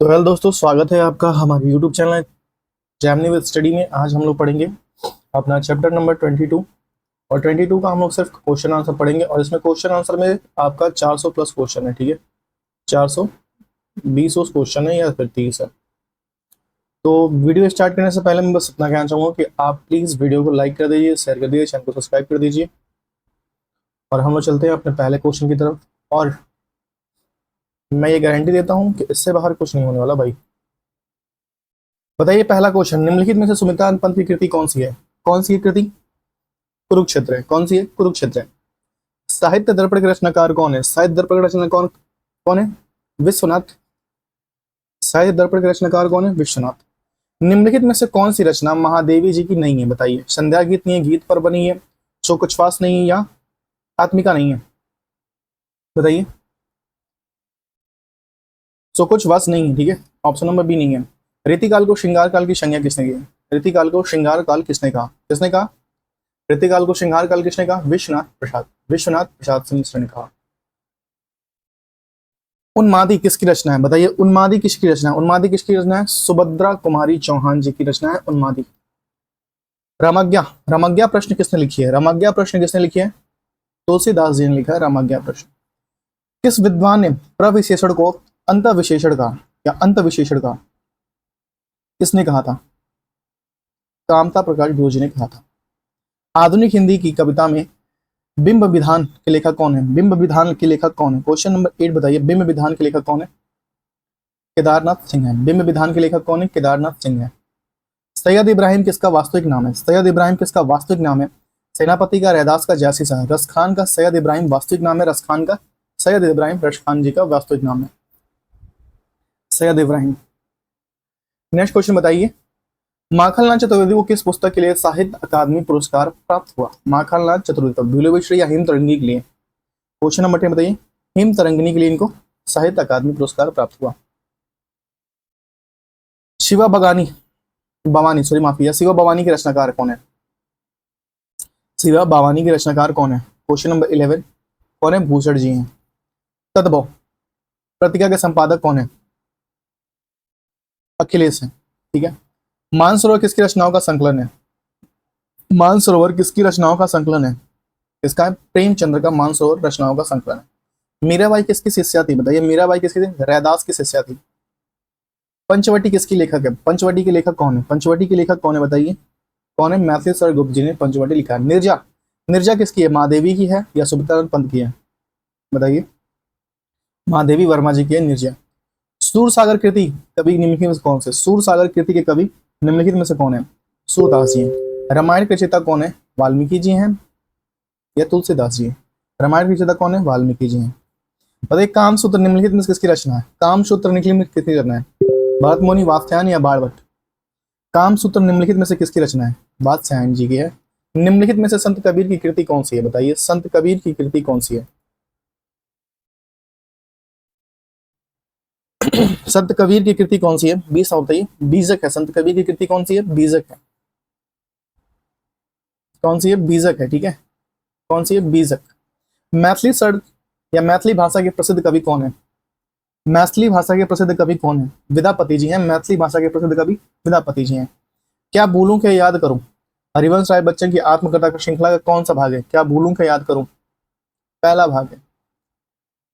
तो हेलो दोस्तों, स्वागत है आपका हमारे YouTube channel Gemini with study में। आज हम लोग पढ़ेंगे अपना चैप्टर नंबर 22। और 22 का हम लोग सिर्फ क्वेश्चन आंसर पढ़ेंगे। और इसमें क्वेश्चन आंसर में आपका 400 प्लस क्वेश्चन है। ठीक है, 420 उस क्वेश्चन है या फिर 30 है। तो वीडियो स्टार्ट करने से पहले मैं बस इतना कहना चाहूँगा कि आप प्लीज़ वीडियो को लाइक कर दीजिए, शेयर कर दीजिए, चैनल को सब्सक्राइब कर दीजिए। और हम लोग चलते हैं अपने पहले क्वेश्चन की तरफ। और मैं ये गारंटी देता हूँ कि इससे बाहर कुछ नहीं होने वाला भाई। बताइए पहला क्वेश्चन, निम्नलिखित में से सुमित्रा पंत की कृति कौन सी है? कौन सी कृति? कुरुक्षेत्र है। कौन सी है? कुरुक्षेत्र है। साहित्य दर्पण के रचनाकार कौन है? साहित्य दर्पण के रचना कौन कौन है? विश्वनाथ। साहित्य दर्पण के रचनाकार कौन है? विश्वनाथ। निम्नलिखित में से कौन सी रचना महादेवी जी की नहीं है? बताइए। संध्या गीत नहीं है, गीत पर बनी है, शोकोच्छ्वास नहीं है, या आत्मिका नहीं है? बताइए। शोकोच्छ्वास नहीं है। ठीक है, ऑप्शन नंबर बी नहीं है। रीतिकाल को श्रृंगार काल की संज्ञा किसने दी? रीतिकाल को श्रृंगार काल किसने कहा? किसने कहा? रीतिकाल को श्रृंगार काल किसने कहा? विश्वनाथ प्रसाद। विश्वनाथ प्रसाद सिंह मिश्र ने कहा। उन्मादी किसकी रचना है? बताइए, उन्मादी किसकी रचना है? उन्मादी किसकी रचना है? सुभद्रा कुमारी चौहान जी की रचना है उन्मादी। रामज्ञा। रामज्ञा प्रश्न किसने लिखी है? रामज्ञा प्रश्न किसने लिखी है? तुलसीदास जी ने लिखा है रामज्ञा प्रश्न। किस विद्वान ने प्रविशेषण को अंतविशेषण कहा या अंतविशेषण कहा? किसने कहा था? कामता प्रकाश गुरु जी ने कहा था। आधुनिक हिंदी की कविता में बिंब विधान के लेखक कौन है? बिंब विधान के लेखक कौन है? क्वेश्चन नंबर 8 बताइए, बिंब विधान के लेखक कौन है? केदारनाथ सिंह है। बिंब विधान के लेखक कौन है? केदारनाथ सिंह है। सैयद इब्राहिम किसका वास्तविक नाम है? सैयद इब्राहिम किसका वास्तविक नाम है? सेनापति का, रैदास का, जासीस है? रस खान का सैयद इब्राहिम वास्तविक नाम है। रस खान का सैयद इब्राहिम रस खान जी का वास्तविक नाम है सैयद इब्राहिम। नेक्स्ट क्वेश्चन बताइए, माखनलाल चतुर्वेदी को किस पुस्तक के लिए साहित्य अकादमी पुरस्कार प्राप्त हुआ? माखनलाल चतुर्वेदी बिलोविश्री या हिम तरंगिणी के लिए? क्वेश्चन नंबर 10 बताइए। हिम तरंगिणी के लिए इनको साहित्य अकादमी पुरस्कार प्राप्त हुआ। शिवा बगानी भवानी सॉरी माफी शिवा भवानी के रचनाकार कौन है? शिवा भवानी के रचनाकार कौन है? क्वेश्चन नंबर 11 कौन है? भूषण जी हैं। तद्भव पत्रिका के संपादक कौन है? अखिलेश है। ठीक है। मानसरोवर किसकी रचनाओं का संकलन है? मानसरोवर किसकी रचनाओं का संकलन है? इसका है प्रेमचंद्र का मानसरोवर रचनाओं का संकलन है। मीराबाई किसकी शिष्या थी? बताइए, मीराबाई किसकी थी? रैदास की शिष्या थी। पंचवटी किसकी लेखक है? पंचवटी के लेखक कौन है? पंचवटी के लेखक कौन है? बताइए कौन है? मैथिली सर गुप्त जी ने पंचवटी लिखा है। निर्जा। निर्जा किसकी है? महादेवी की है या सुमित्रा पंत की है? बताइए। महादेवी वर्मा जी की है निर्जा। सूर सागर कृति कवि निम्नलिखित में से कौन से? सूर सागर कृति के कवि निम्नलिखित में से कौन है? सूरदास जी हैं। रामायण के रचयिता कौन है? वाल्मीकि जी हैं या तुलसीदास जी हैं? रामायण के रचयिता कौन है? वाल्मीकि जी हैं। बताइए, कामसूत्र निम्नलिखित में से किसकी रचना है? कामसूत्र निम्नलिखित में किसकी रचना है? भरत मुनि, वात्स्यायन या बाणभट्ट? कामसूत्र निम्नलिखित में से किसकी रचना है? वात्स्यायन जी की है। निम्नलिखित में से संत कबीर की कृति कौन सी है? बताइए, संत कबीर की कृति कौन सी है? संत कबीर की कृति कौन सी है? 20 बताइए। बीजक है। संत कबीर की कृति कौन सी है? बीजक है। कौन सी है? बीजक है। ठीक है, कौन सी है? बीजक। मैथिली सर या मैथिली भाषा के प्रसिद्ध कवि कौन है? मैथिली भाषा के प्रसिद्ध कवि कौन है? विद्यापति जी हैं। मैथिली भाषा के प्रसिद्ध कवि विद्यापति जी हैं। क्या भूलूं क्या याद करूं हरिवंश राय बच्चन की आत्मकथा का श्रृंखला का कौन सा भाग है? क्या भूलूं क्या याद करूं पहला भाग है।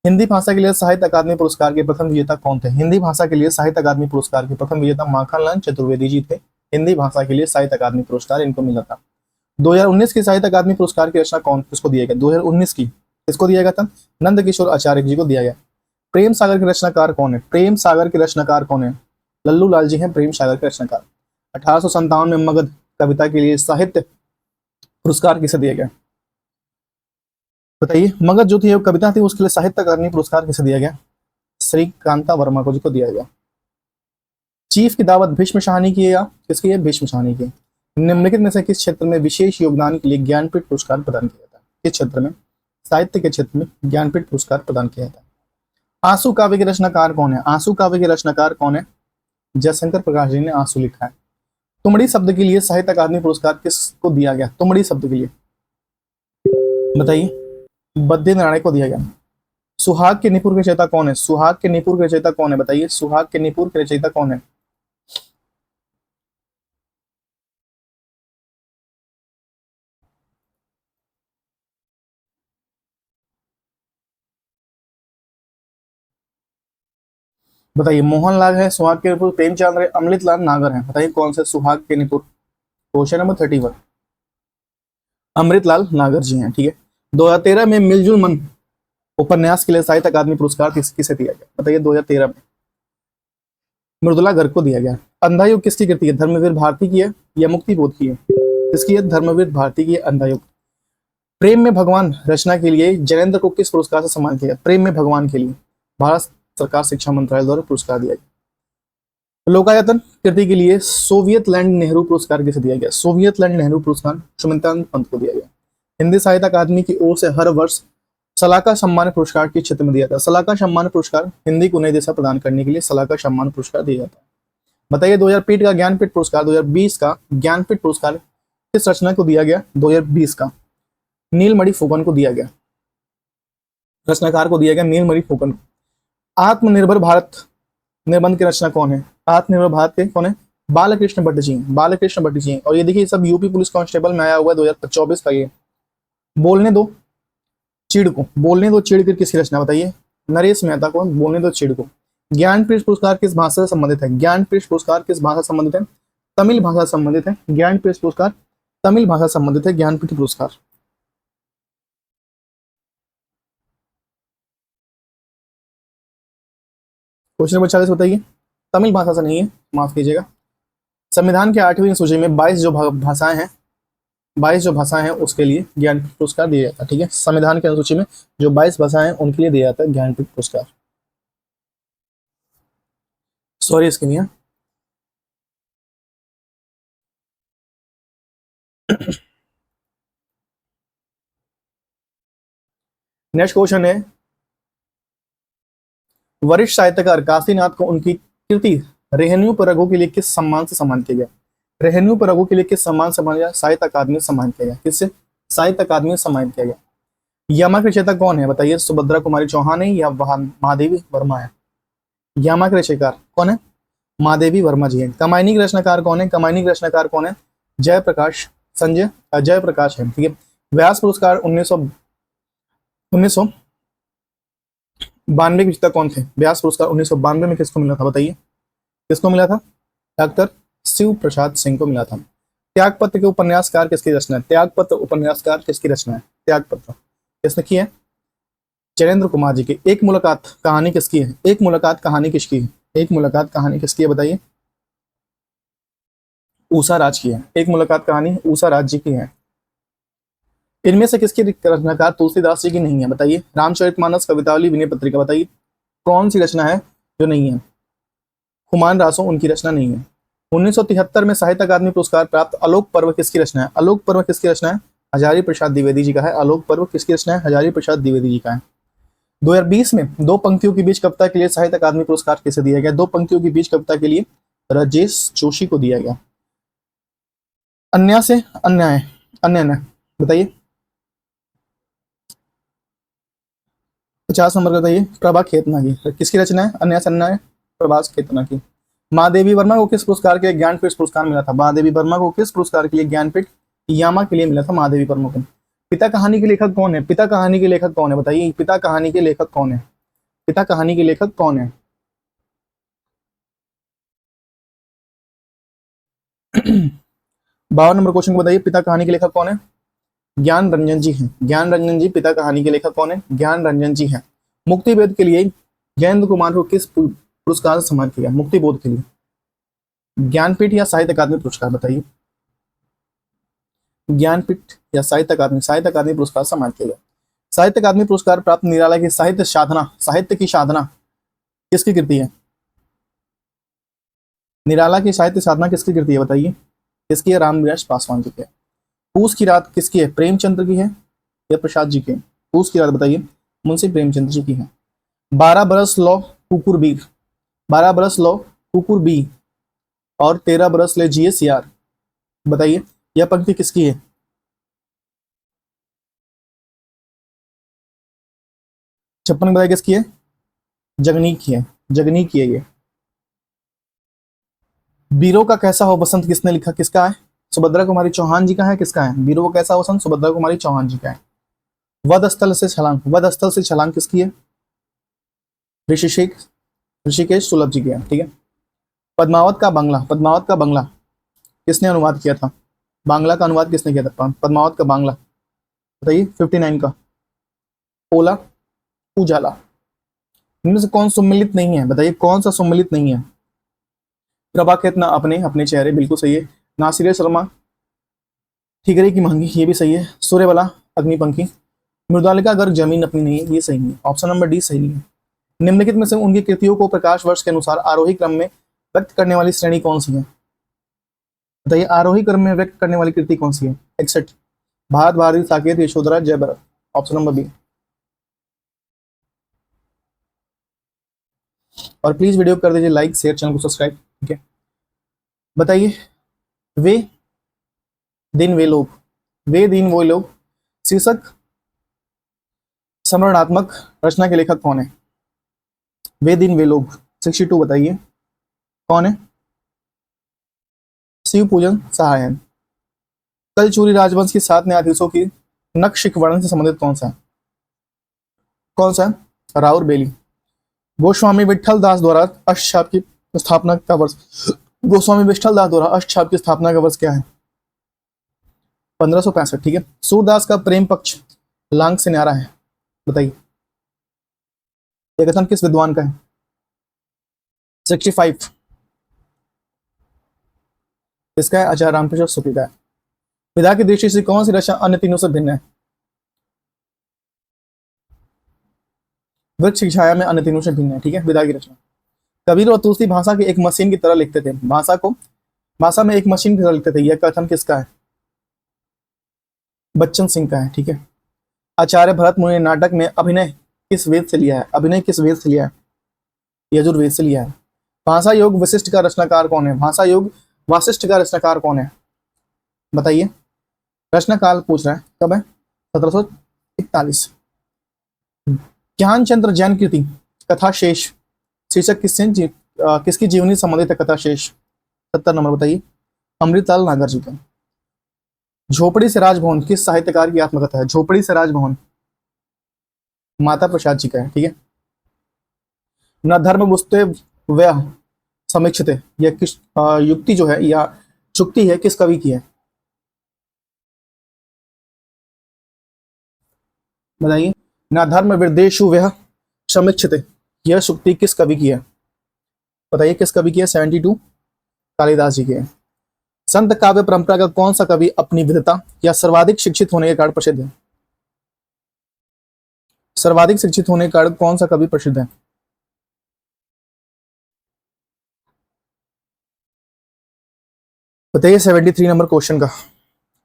हिंदी भाषा के लिए साहित्य अकादमी पुरस्कार के प्रथम विजेता कौन थे? हिंदी भाषा के लिए साहित्य अकादमी पुरस्कार के प्रथम विजेता माखनलाल चतुर्वेदी जी थे। हिंदी भाषा के लिए साहित्य अकादमी पुरस्कार इनको मिला था। 2019 की साहित्य अकादमी पुरस्कार की रचना कौन किसको दिया गया? 2019 की किसको दिया गया था? नंद किशोर आचार्य जी को दिया गया। प्रेम सागर के रचनाकार कौन है? प्रेम सागर के रचनाकार कौन है? लल्लू लाल जी हैं प्रेम सागर के रचनाकार। 1857 में मगध कविता के लिए साहित्य पुरस्कार किसे दिया गया? बताइए, मगध जो थी वो कविता थी, उसके लिए साहित्य अकादमी पुरस्कार किसे दिया गया? श्री कांता वर्मा को जी को दिया गया। चीफ की दावत भीष्म शाहनी की है या किसकी है? भीष्म शाहनी की। निम्नलिखित में से किस क्षेत्र में विशेष योगदान के लिए ज्ञानपीठ पुरस्कार प्रदान किया जाता है? किस क्षेत्र में? साहित्य के क्षेत्र में ज्ञानपीठ पुरस्कार प्रदान किया जाता है। आंसू काव्य के रचनाकार कौन है? आंसू काव्य के रचनाकार कौन है? जयशंकर प्रकाश जी ने आंसू लिखा है। तुमड़ी शब्द के लिए साहित्य अकादमी पुरस्कार किसको दिया गया? तुमड़ी शब्द के लिए बताइए। बद्री नारायण को दिया गया। सुहाग के निपुण के रचयिता कौन है? सुहाग के निपुण के रचयिता कौन है बताइए? सुहाग के निपुण के रचयिता कौन है? बताइए, मोहनलाल है, सुहाग के निपुण प्रेमचंद्र है, अमृतलाल नागर है, बताइए कौन से सुहाग के निपुण? क्वेश्चन नंबर 31, अमृतलाल नागर जी हैं। ठीक है। 2013 में मिलजुल मन उपन्यास के लिए साहित्य अकादमी पुरस्कार किसे दिया गया? बताइए 2013 में मृदुला गर्ग को दिया गया। अंधा युग किसकी कृति है? धर्मवीर भारती की है या मुक्ति बोध की है? किसकी है? धर्मवीर भारती की है अंधा युग। प्रेम में भगवान रचना के लिए जैनेन्द्र को किस पुरस्कार से सम्मानित किया गया? प्रेम में भगवान के लिए भारत सरकार शिक्षा मंत्रालय द्वारा पुरस्कार दिया गया। लोकायतन कृति के लिए सोवियत लैंड नेहरू पुरस्कार किसे दिया गया? सोवियत लैंड नेहरू पुरस्कार सुमित्रानंद पंत को दिया गया। हिंदी साहित्य अकादमी की ओर से हर वर्ष सलाका सम्मान पुरस्कार किस क्षेत्र में दिया जाता है? सलाका सम्मान पुरस्कार हिंदी को नई दिशा प्रदान करने के लिए सलाका सम्मान पुरस्कार दिया जाता है। बताइए 2020 का ज्ञानपीठ पुरस्कार 2020 का ज्ञानपीठ पुरस्कार किस रचना को दिया गया? 2020 का नीलमणि फुकन को दिया गया। रचनाकार को दिया गया नीलमणि फुकन को। आत्मनिर्भर भारत निबंध की रचना कौन है? आत्मनिर्भर भारत के कौन है? बालकृष्ण भट्ट जी हैं। बालकृष्ण भट्ट जी हैं। और ये देखिए सब यूपी पुलिस कांस्टेबल में आया हुआ है 2024 का। ये बोलने दो चिड़ को, बोलने दो चिड़ की किसकी रचना बताइए? नरेश मेहता को बोलने दो चिड़ को। ज्ञानपीठ पुरस्कार किस भाषा से संबंधित है? ज्ञानपीठ पुरस्कार किस भाषा से संबंधित है? तमिल भाषा से संबंधित है। ज्ञानपीठ पुरस्कार तमिल भाषा से संबंधित है। ज्ञानपीठ पुरस्कार। क्वेश्चन नंबर 40 बताइए। तमिल भाषा से नहीं है, माफ कीजिएगा। संविधान के 8वीं सूची में 22 जो भाषाएं हैं, 22 जो भाषाएं हैं उसके लिए ज्ञानपीठ पुरस्कार दिया जाता है। ठीक है। संविधान की अनुसूची में जो 22 भाषाएं हैं उनके लिए दिया जाता है ज्ञानपीठ पुरस्कार। सॉरी इसके लिए। नेक्स्ट क्वेश्चन है, वरिष्ठ साहित्यकार काशीनाथ को उनकी कृति रेहन्यू पर रघु के लिए किस सम्मान से सम्मानित किया गया? रेहन्यू पर रघु के लिए किस सम्मान से सम्मानित किया? साहित्य अकादमी से सम्मानित किया गया। किससे? साहित्य अकादमी से सम्मानित किया गया। यमा के रचयिता कौन है बताइए? सुभद्रा कुमारी चौहान है या महादेवी वर्मा है? यमा के रचयिता कौन है? महादेवी वर्मा जी है। कमायनी के रचनाकार कौन है? कमायनी के रचनाकार कौन है? जयप्रकाश संजय जयप्रकाश है। ठीक है। व्यास पुरस्कार 1992 के विजेता कौन थे? व्यास पुरस्कार 1992 में किसको मिला था बताइए? किसको मिला था? डॉक्टर शिव प्रसाद सिंह को मिला था। त्यागपत्र के उपन्यासकार किसकी रचना है? त्यागपत्र उपन्यासकार किसकी रचना है? त्यागपत्र किसने की है? जैनेन्द्र कुमार जी की। एक मुलाकात कहानी किसकी है? एक मुलाकात कहानी किसकी है? एक मुलाकात कहानी किसकी है बताइए? ऊषा राज की है। एक मुलाकात कहानी ऊषा राज जी की है। इनमें से किसकी रचनाकार तुलसीदास जी की नहीं है बताइए? रामचरितमानस, कवितावली, विनय पत्रिका, बताइए कौन सी रचना है जो नहीं है? हुमायूं रासो उनकी रचना नहीं है। 1973 में साहित्य अकादमी पुरस्कार प्राप्त आलोक पर्व किसकी रचना है? आलोक पर्व किसकी रचना है? हजारी प्रसाद द्विवेदी जी का है। आलोक पर्व किसकी रचना है? हजारी प्रसाद द्विवेदी जी का है। 2020 में दो पंक्तियों के बीच कविता के लिए साहित्य अकादमी पुरस्कार किसे दिया गया? दो पंक्तियों के बीच कविता के लिए राजेश जोशी को दिया गया। अन्य से अन्याय, अन्य न बताइए 50 नंबर का बताइए। प्रभा खेतना की किसकी रचना है? अन्य से अन्याय प्रभास खेतना की। महादेवी वर्मा को किस पुरस्कार के लिए ज्ञानपीठ पुरस्कार मिला था? महादेवी वर्मा को किस पुरस्कार के लिए ज्ञानपीठ यामा के लिए मिला था? महादेवी वर्मा को। पिता कहानी के लेखक कौन है? पिता कहानी के लेखक कौन है बताइए? पिता कहानी के लेखक कौन है? पिता कहानी के लेखक कौन है? 52 नंबर क्वेश्चन को बताइए। पिता कहानी के लेखक कौन है? ज्ञान रंजन जी हैं। ज्ञान रंजन जी पिता कहानी के लेखक कौन है? ज्ञान रंजन जी हैं। मुक्ति बोध के लिए जयेंद्र कुमार को किस पुरस्कार से सम्मानित किया? मुक्ति बोध के लिए ज्ञानपीठ या साहित्य अकादमी पुरस्कार बताइए? ज्ञानपीठ या साहित्य अकादमी? साहित्य अकादमी पुरस्कार सम्मानित किया गया। साहित्य अकादमी पुरस्कार प्राप्त निराला की साहित्य साधना, साहित्य की साधना किसकी कृति है? निराला की साहित्य साधना किसकी कृति है बताइए? किसकी है? रामविलास पासवान जी की है। पूस की रात किसकी है? प्रेमचंद्र की है या प्रसाद जी की है? पूस की रात बताइए। मुंशी प्रेमचंद्र जी की है। 12 बरस लो कुकुर बीर, 12 बरस लो कुकुर बी और 13 बरस ले जिए सियार, बताइए यह पंक्ति किसकी है? 56 की बधाई किसकी है? जगनी की है, जगनी की है ये। वीरों का कैसा हो बसंत किसने लिखा, किसका है? सुभद्रा कुमारी चौहान जी का है, किसका है? वीरों का कैसा हो बसंत सुभद्रा कुमारी चौहान जी का है। वध स्थल से छलांग, वध स्थल से छलांग किसकी है? ऋषिकेश, ऋषिकेश सुलभ जी की है, ठीक है। पद्मावत का बांग्ला, पद्मावत का बांग्ला किसने अनुवाद किया था? बांग्ला का अनुवाद किसने किया था पद्मावत का बांग्ला? बताइए 59 का। ओला, उजाला। इनमें से कौन सम्मिलित नहीं है? बताइए कौन सा सम्मिलित नहीं है? प्रभा खेतना अपने अपने चेहरे, बिल्कुल सही है। नासिर शर्मा, ठिकरे की महंगी, ये भी सही है। सूर्यवाला, अग्निपंखी। मृदालिका गर्ग जमीन अपनी नहीं है, ये सही नहीं है। ऑप्शन नंबर डी सही नहीं है। निम्नलिखित में से उनकी कृतियों को प्रकाश वर्ष के अनुसार आरोही क्रम में व्यक्त करने वाली श्रेणी कौन सी है? बताइए आरोही क्रम में व्यक्त करने वाली कृति कौन सी है? 61। Bharat Bharti, Saket, Yashodhara, Jai Bharat. Option number B. और प्लीज वीडियो कर दीजिए लाइक, शेयर, चैनल को सब्सक्राइब, ठीक है। बताइए वे दिन वे लोग, वे दिन वो लोग शीर्षक समरणात्मक रचना के लेखक कौन है? वे दिन वे लोग 62 बताइए कौन है? शिव पूजन सहाय है। कलचूरी राजवंश की 7 न्यायाधीशों की नक्शिक वर्णन से संबंधित कौन सा है? कौन सा है? राउर बेली। गोस्वामी विठल दास द्वारा अष्टछाप की स्थापना का वर्ष, गोस्वामी विठल दास द्वारा अष्टछाप की स्थापना का वर्ष क्या है? 1565, ठीक है। सूरदास का प्रेम पक्ष लांग से न्यारा है, बताइए ये कथन किस विद्वान का है? 65 इसका है? आचार्य रामकृष्ण शुक्ल का है। विधा की दृष्टि से कौन सी रचना अन्य तीनों से भिन्न है? वृक्ष की छाया में अन्य तीनों से भिन्न है, ठीक है, विधा की रचना। कबीर और तुलसी भाषा की एक मशीन की तरह लिखते थे, भाषा में एक मशीन की तरह लिखते थे, यह कथन किसका है? बच्चन सिंह का है, ठीक है। आचार्य भरत मुनि ने नाटक में अभिनय किस वेद से लिया है? अभिनय किस वेद से लिया है? यजुर्वेद से लिया है। भाषा योग वशिष्ठ का रचनाकार कौन है? भाषा योग वासिष्ठ का रचनाकार कौन है? बताइए। रचना काल पूछ रहा है, कब है? 1741। ज्ञानचंद्र जैन कृति कथा शेष शीर्षक किसकी जीवनी संबंधित है? कथा शेष 70 नंबर बताइए। अमृतलाल नागर जी का। झोपड़ी से राजभवन किस साहित्यकार की आत्मकथा है? झोपड़ी से राजभवन माता प्रसाद जी का है, ठीक है। न धर्म बुझते व्यय समीक्षते, यह किस युक्ति जो है या चुक्ति है किस कवि की है? बताइए। न धर्म विदेशु व्यय समीक्षते, यह चुक्ति किस कवि की है? बताइए किस कवि की है? 72 कालिदास जी की है। संत काव्य परंपरा का कौन सा कवि अपनी विद्वता या सर्वाधिक शिक्षित होने के कारण प्रसिद्ध है? सर्वाधिक शिक्षित होने के कारण कौन सा कवि प्रसिद्ध है? बताइए 73 नंबर क्वेश्चन का।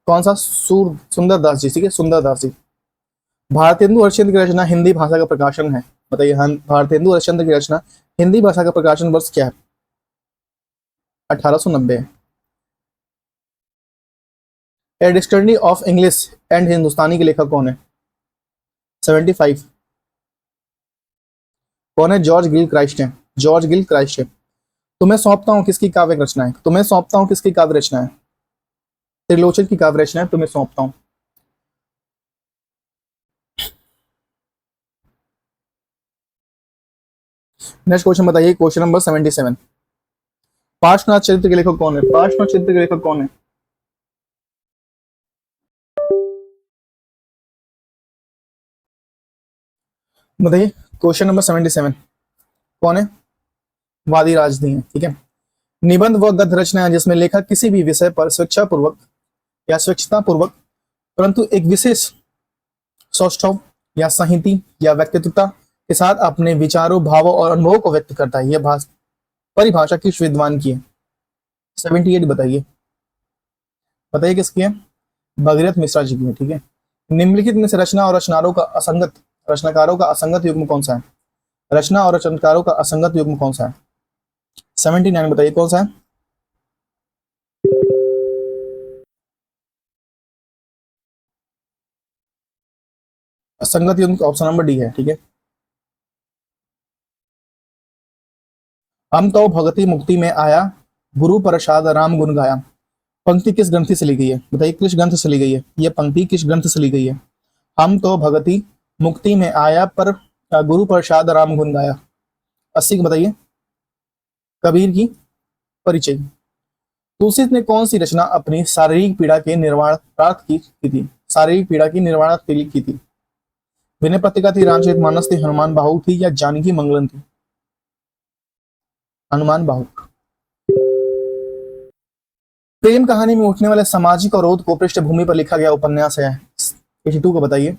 कौन सा? सुंदरदास जी, ठीक है, सुंदरदास जी। भारतेंदु हरिश्चंद्र की रचना हिंदी भाषा का प्रकाशन है, बताइए। हाँ, भारतेंदु हरिश्चंद्र की रचना हिंदी भाषा का प्रकाशन वर्ष क्या है? 1890। A dictionary of English and Hindustani के लेखक कौन है? 75। कौन है? जॉर्ज गिल क्राइस्ट है, जॉर्ज गिल क्राइस्ट है। तुम्हें सौंपता हूं किसकी काव्य रचना है? तुम्हें सौंपता हूं किसकी काव्य रचना है? त्रिलोचन की काव्य रचना है, तुम्हें सौंपता हूं। नेक्स्ट क्वेश्चन बताइए, क्वेश्चन नंबर 77। पार्श्वनाथ चरित्र के लेखक कौन है? पार्श्वनाथ चरित्र के लेखक कौन है? बताइए क्वेश्चन नंबर 77 कौन है? वादी राजदी है, ठीक है। निबंध व गद्य रचना है जिसमें लेखक किसी भी विषय पर स्वेच्छा पूर्वक या स्वेच्छता पूर्वक परंतु एक विशेष सौष्ठव या संहिति या व्यक्तित्वता के साथ अपने विचारों, भावों और अनुभवों को व्यक्त करता है। यह परिभाषा किस विद्वान की है? 78 बताइए। बताइए किसकी है? भगीरथ मिश्रा जी की है, ठीक है। निम्नलिखित में से रचना और रचनाकारों का असंगत युग्म कौन सा है? रचना और रचनाकारों का असंगत युग्म कौन सा है? 79 बताइए कौन सा है? असंगत युग्म ऑप्शन नंबर डी है, ठीक है। हम तो भगति मुक्ति में आया, गुरु प्रसाद राम गुण गाया। पंक्ति किस ग्रंथ से ली गई है? बताइए किस ग्रंथ से ली गई है? ये पंक्ति किस ग्रंथ से ली गई है? हम तो भगति मुक्ति में आया, पर गुरु प्रसाद राम गुण गाया। 80 की बताइए। कबीर की परिचय। तुलसी ने कौन सी रचना अपनी शारीरिक पीड़ा के निर्वाणार्थ की थी? शारीरिक पीड़ा की निर्वाणार्थ के लिए की थी। विनय पत्रिका थी, रामचरितमानस थी, हनुमान बाहु थी, या जानकी मंगलन थी? हनुमान बाहु। प्रेम कहानी में उठने वाले सामाजिक अवरोध को पृष्ठभूमि पर लिखा गया उपन्यास है? 82 को बताइए।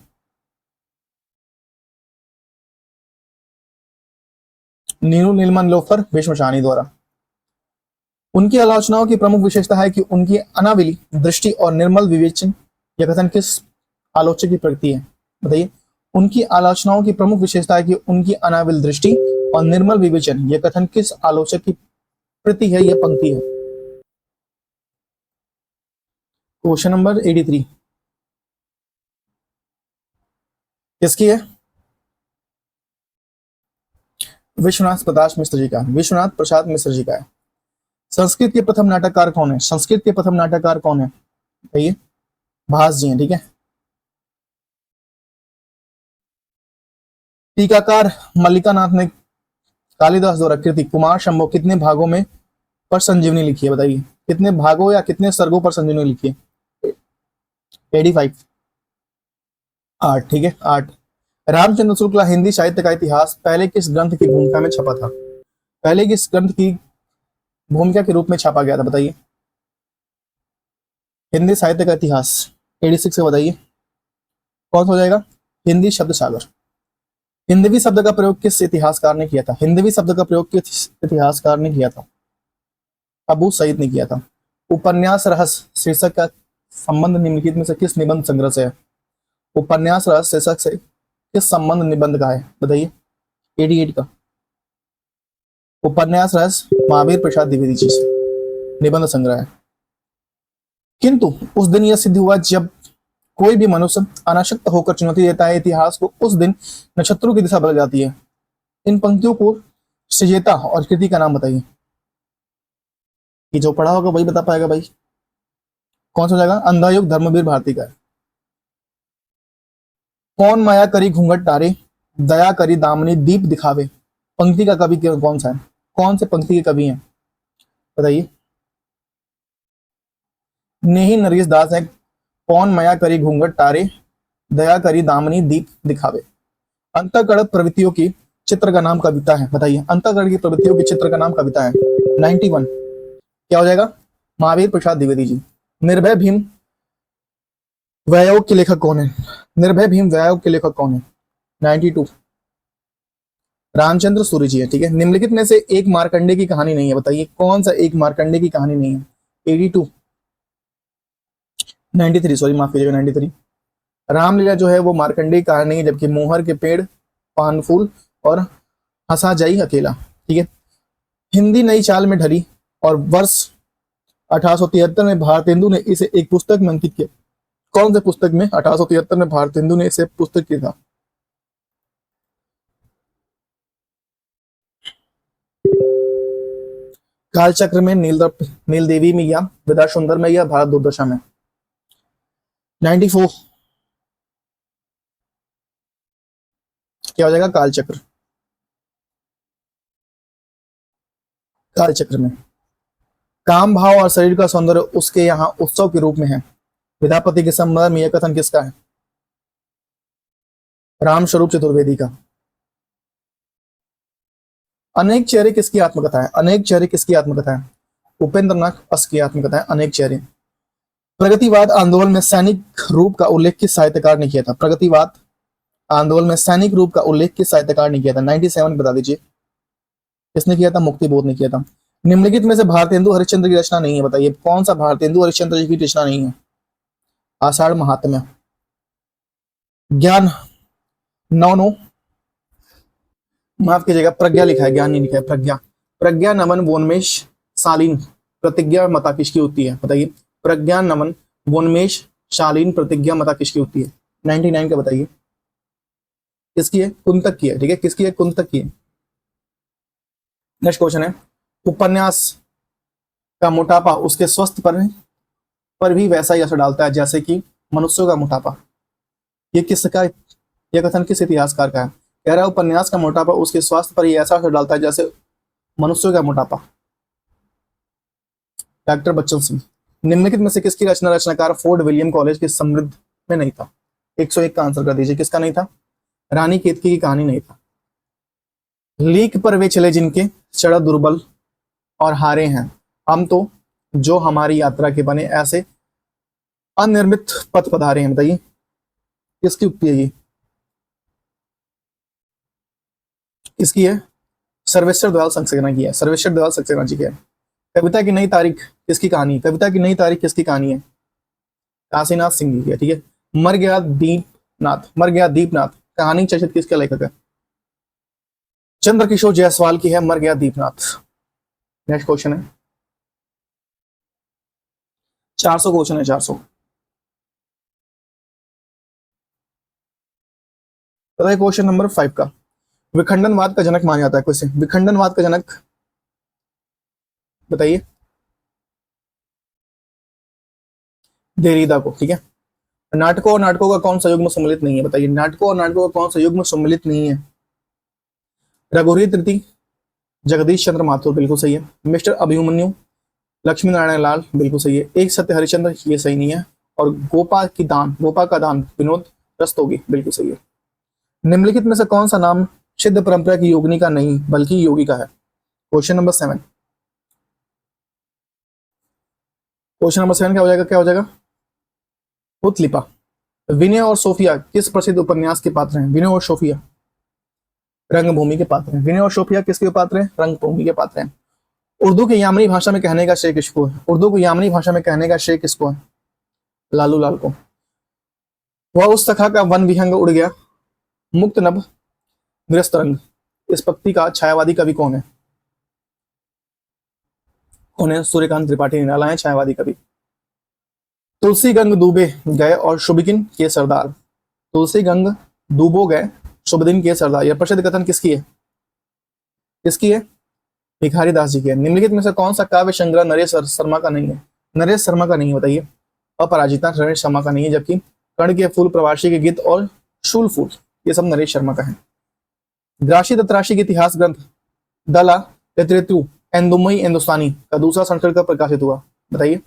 नीरू नीलमन लोफर, भीष्म शाहनी द्वारा। उनकी आलोचनाओं की प्रमुख विशेषता है कि उनकी अनाविली दृष्टि और निर्मल विवेचन। यह कथन किस आलोचक की प्रकृति है? बताइए। उनकी आलोचनाओं की प्रमुख विशेषता है कि उनकी अनाविल दृष्टि और निर्मल विवेचन। यह कथन किस आलोचक की प्रति है? यह पंक्ति है। क्वेश्चन नंबर 83 किसकी है? विश्वनाथ प्रसाद मिश्र जी का। विश्वनाथ प्रसाद मिश्र जी का है। संस्कृत के प्रथम नाटककार कौन है? संस्कृत के प्रथम नाटककार कौन है? बताइए। भास जी हैं। ठीक है। टीकाकार मल्लिका नाथ ने कालिदास द्वारा कृति कुमार शंभो कितने भागों में पर संजीवनी लिखी है? बताइए। कितने भागों या कितने सर्गों पर संजीवनी लिखी है? 85। 8। ठीक है, 8। रामचंद्र शुक्ला हिंदी साहित्य का इतिहास पहले किस ग्रंथ की भूमिका में छपा था? पहले किस ग्रंथ की भूमिका के रूप में छापा गया था? बताइए। हिंदी साहित्य का इतिहास 86 से बताइए कौन सा हो जाएगा? हिंदी शब्द सागर। हिंदवी शब्द का प्रयोग किस इतिहासकार ने किया था? हिंदवी शब्द का प्रयोग किस इतिहासकार ने किया था? अबू सईद ने किया था। उपन्यास रहस्य शीर्षक का संबंध निम्नलिखित में से किस निबंध संग्रह से है? उपन्यास रहस्य शीर्षक से किस संबंध निबंध का है? बताइए। 88 का। उपन्यास रहस्य महावीर प्रसाद द्विवेदी जी से निबंध संग्रह है। किंतु उस दिन यह सिद्ध हुआ जब कोई भी मनुष्य अनासक्त होकर चुनौती देता है इतिहास को, उस दिन नक्षत्रों की दिशा बदल जाती है। इन पंक्तियों को सृजयिता और कृति का नाम बताइए। ये जो पढ़ा होगा वही बता पाएगा भाई। कौन सा जाएगा? अंधा युग धर्मवीर भारती का है। कौन माया करी घूंघट तारे, दया करी दामनी दीप दिखावे। पंक्ति का कवि कौन सा है? कौन से पंक्ति के कवि हैं? बताइए। नेही नरेश दास है। कौन माया करी घूंघट तारे, दया करी दामनी दीप दिखावे। अंतःकरण प्रवृत्तियों की चित्र का नाम कविता है? बताइए। अंतःकरण की प्रवृत्तियों की चित्र का नाम कविता है। 91 क्या हो जाएगा? महावीर प्रसाद द्विवेदी जी। निर्भय भीम व्यायोग के लेखक कौन है? निर्भय भीम व्यायोग के लेखक कौन है? 92 रामचंद्र सूर्य जी है। ठीक है। निम्नलिखित में से एक मार्कंडे की कहानी नहीं है? बताइए कौन सा एक मार्कंडे की कहानी नहीं है? 82 93 सॉरी माफ कीजिएगा 93। रामलीला जो है वो मार्कंडे की कहानी है, जबकि मोहर के पेड़, पान फूल और हंसा जाई अकेला। ठीक है। हिंदी नई चाल में ढली और वर्ष 1873 में भारतेंदु ने इसे एक पुस्तक में अंकित किया। कौन से पुस्तक में 1873 में भारतेंदु ने इसे पुस्तक किया था? कालचक्र में, नील देवी में, या विदा सुंदर में, या भारत दुर्दशा में? 94 क्या हो जाएगा? कालचक्र। कालचक्र में। काम भाव और शरीर का सौंदर्य उसके यहाँ उत्सव के रूप में है। विद्यापति के संबंध में यह कथन किसका है? रामस्वरूप चतुर्वेदी का। अनेक चेहरे किसकी आत्मकथा है? अनेक चेहरे किसकी आत्मकथा है? उपेंद्र नाथ बस की आत्मकथा है अनेक चेहरे। प्रगतिवाद आंदोलन में सैनिक रूप का उल्लेख किस साहित्यकार ने किया था? प्रगतिवाद आंदोलन में सैनिक रूप का उल्लेख किस साहित्यकार ने किया था? 97 बता दीजिए किसने किया था? मुक्ति बोध ने किया था। निम्नलिखित में से भारतेंदु हरिश्चंद्र की रचना नहीं है? बताइए कौन सा भारतेंदु हरिश्चंद्र जी की रचना नहीं है? आषाढ़ महात्म्य, ज्ञान 9 माफ कीजिएगा प्रज्ञा लिखा है, ज्ञान नहीं लिखा है। प्रज्ञा। प्रज्ञा नमन वोन्मेष शालीन प्रतिज्ञा मता किसकी होती है? बताइए। प्रज्ञा नमन वोन्मेष शालीन प्रतिज्ञा मता किसकी होती है? 99 का बताइए किसकी है? कुंतक की है। ठीक है। किसकी है? कुंतक की है। नेक्स्ट क्वेश्चन है, उपन्यास का मोटापा उसके स्वास्थ्य पर भी वैसा ही असर डालता है जैसे कि मनुष्यों का मोटापा। ये किसका, यह कथन किस इतिहासकार का है? कह रहा है उपन्यास का मोटापा उसके स्वास्थ्य पर ही ऐसा असर डालता है जैसे मनुष्यों का मोटापा। डॉक्टर बच्चन सिंह। निम्नलिखित में से किसकी रचनाकार फोर्ट विलियम कॉलेज के समृद्ध में नहीं था? 101 का आंसर कर दीजिए, किसका नहीं था? रानी केतकी की कहानी नहीं था। लीक पर वे चले जिनके चढ़ दुर्बल और हारे हैं, हम तो जो हमारी यात्रा के बने ऐसे अनिर्मित पथ पधारे हैं। बताइए किसकी उक्ति है ये? किसकी है? सर्वेश्वर दयाल सक्सेना की है, सर्वेश्वर दयाल सक्सेना जी की है। कविता की नई तारीख किसकी कहानी? कविता की नई तारीख किसकी कहानी है? काशीनाथ सिंह जी की है, ठीक है। मर गया दीपनाथ, मर गया दीपनाथ कहानी चर्चित किसके लेखक है? चंद्रकिशोर जायसवाल की है मर गया दीपनाथ। नेक्स्ट क्वेश्चन है, 400 क्वेश्चन है, 400। बताइए क्वेश्चन नंबर 5 का, विखंडनवाद का जनक माना जाता है क्वेश्चन, विखंडनवाद का जनक बताइए। देरीदा को, ठीक है। नाटकों और नाटकों का कौन सा युग्म सम्मिलित नहीं है? बताइए नाटकों और नाटकों का कौन सा युग्म सम्मिलित नहीं है? रघुवीर तृतीय, जगदीश चंद्र माथुर, बिल्कुल सही है। मिस्टर अभिमन्यु, लक्ष्मी नारायण लाल, बिल्कुल सही है। एक सत्य हरिश्चंद्र, ये सही नहीं है। और गोपा का दान विनोद रस्तोगी, बिल्कुल सही है। निम्नलिखित में से कौन सा नाम सिद्ध परंपरा की योगिनी का नहीं बल्कि योगी का है? Question number 7। क्वेश्चन नंबर 7 क्या हो जाएगा? क्या हो जाएगा? उत्लिपा। विनय और सोफिया किस प्रसिद्ध उपन्यास के पात्र हैं? विनय और सोफिया रंगभूमि के पात्र हैं। विनय और सोफिया किसके पात्र हैं? रंगभूमि के पात्र हैं। उर्दू की यामनी भाषा में कहने का श्रेय किसको है? उर्दू को यामनी भाषा में कहने का श्रेय किसको है? लालू लाल को। वह उस सखा का वन विहंग उड़ गया, मुक्त नभ गृहस्थ रंग, इस पंक्ति का छायावादी कवि कौन है? कौन है? सूर्यकांत त्रिपाठी निराला है छायावादी कवि। तुलसी गंग डूबे गए और शुभदिन के सरदार, तुलसी गंग डूबो गए शुभ दिन के सरदार, यह प्रसिद्ध कथन किसकी है? किसकी है? भिखारी दास जी की है। निम्नलिखित में से कौन सा काव्य संग्रह नरेश शर्मा का नहीं है? नरेश शर्मा का नहीं है, बताइए। अपराजिता नरेश शर्मा का नहीं है, जबकि कर्ण के फूल, प्रवासी के गीत और शूल फूल ये सब नरेश शर्मा का है। ग्रासी दत्तराशि के इतिहास ग्रंथ दला यत्रेतु एंदुमई हिंदुस्तानी का दूसरा संस्करण कब प्रकाशित हुआ? बताइए।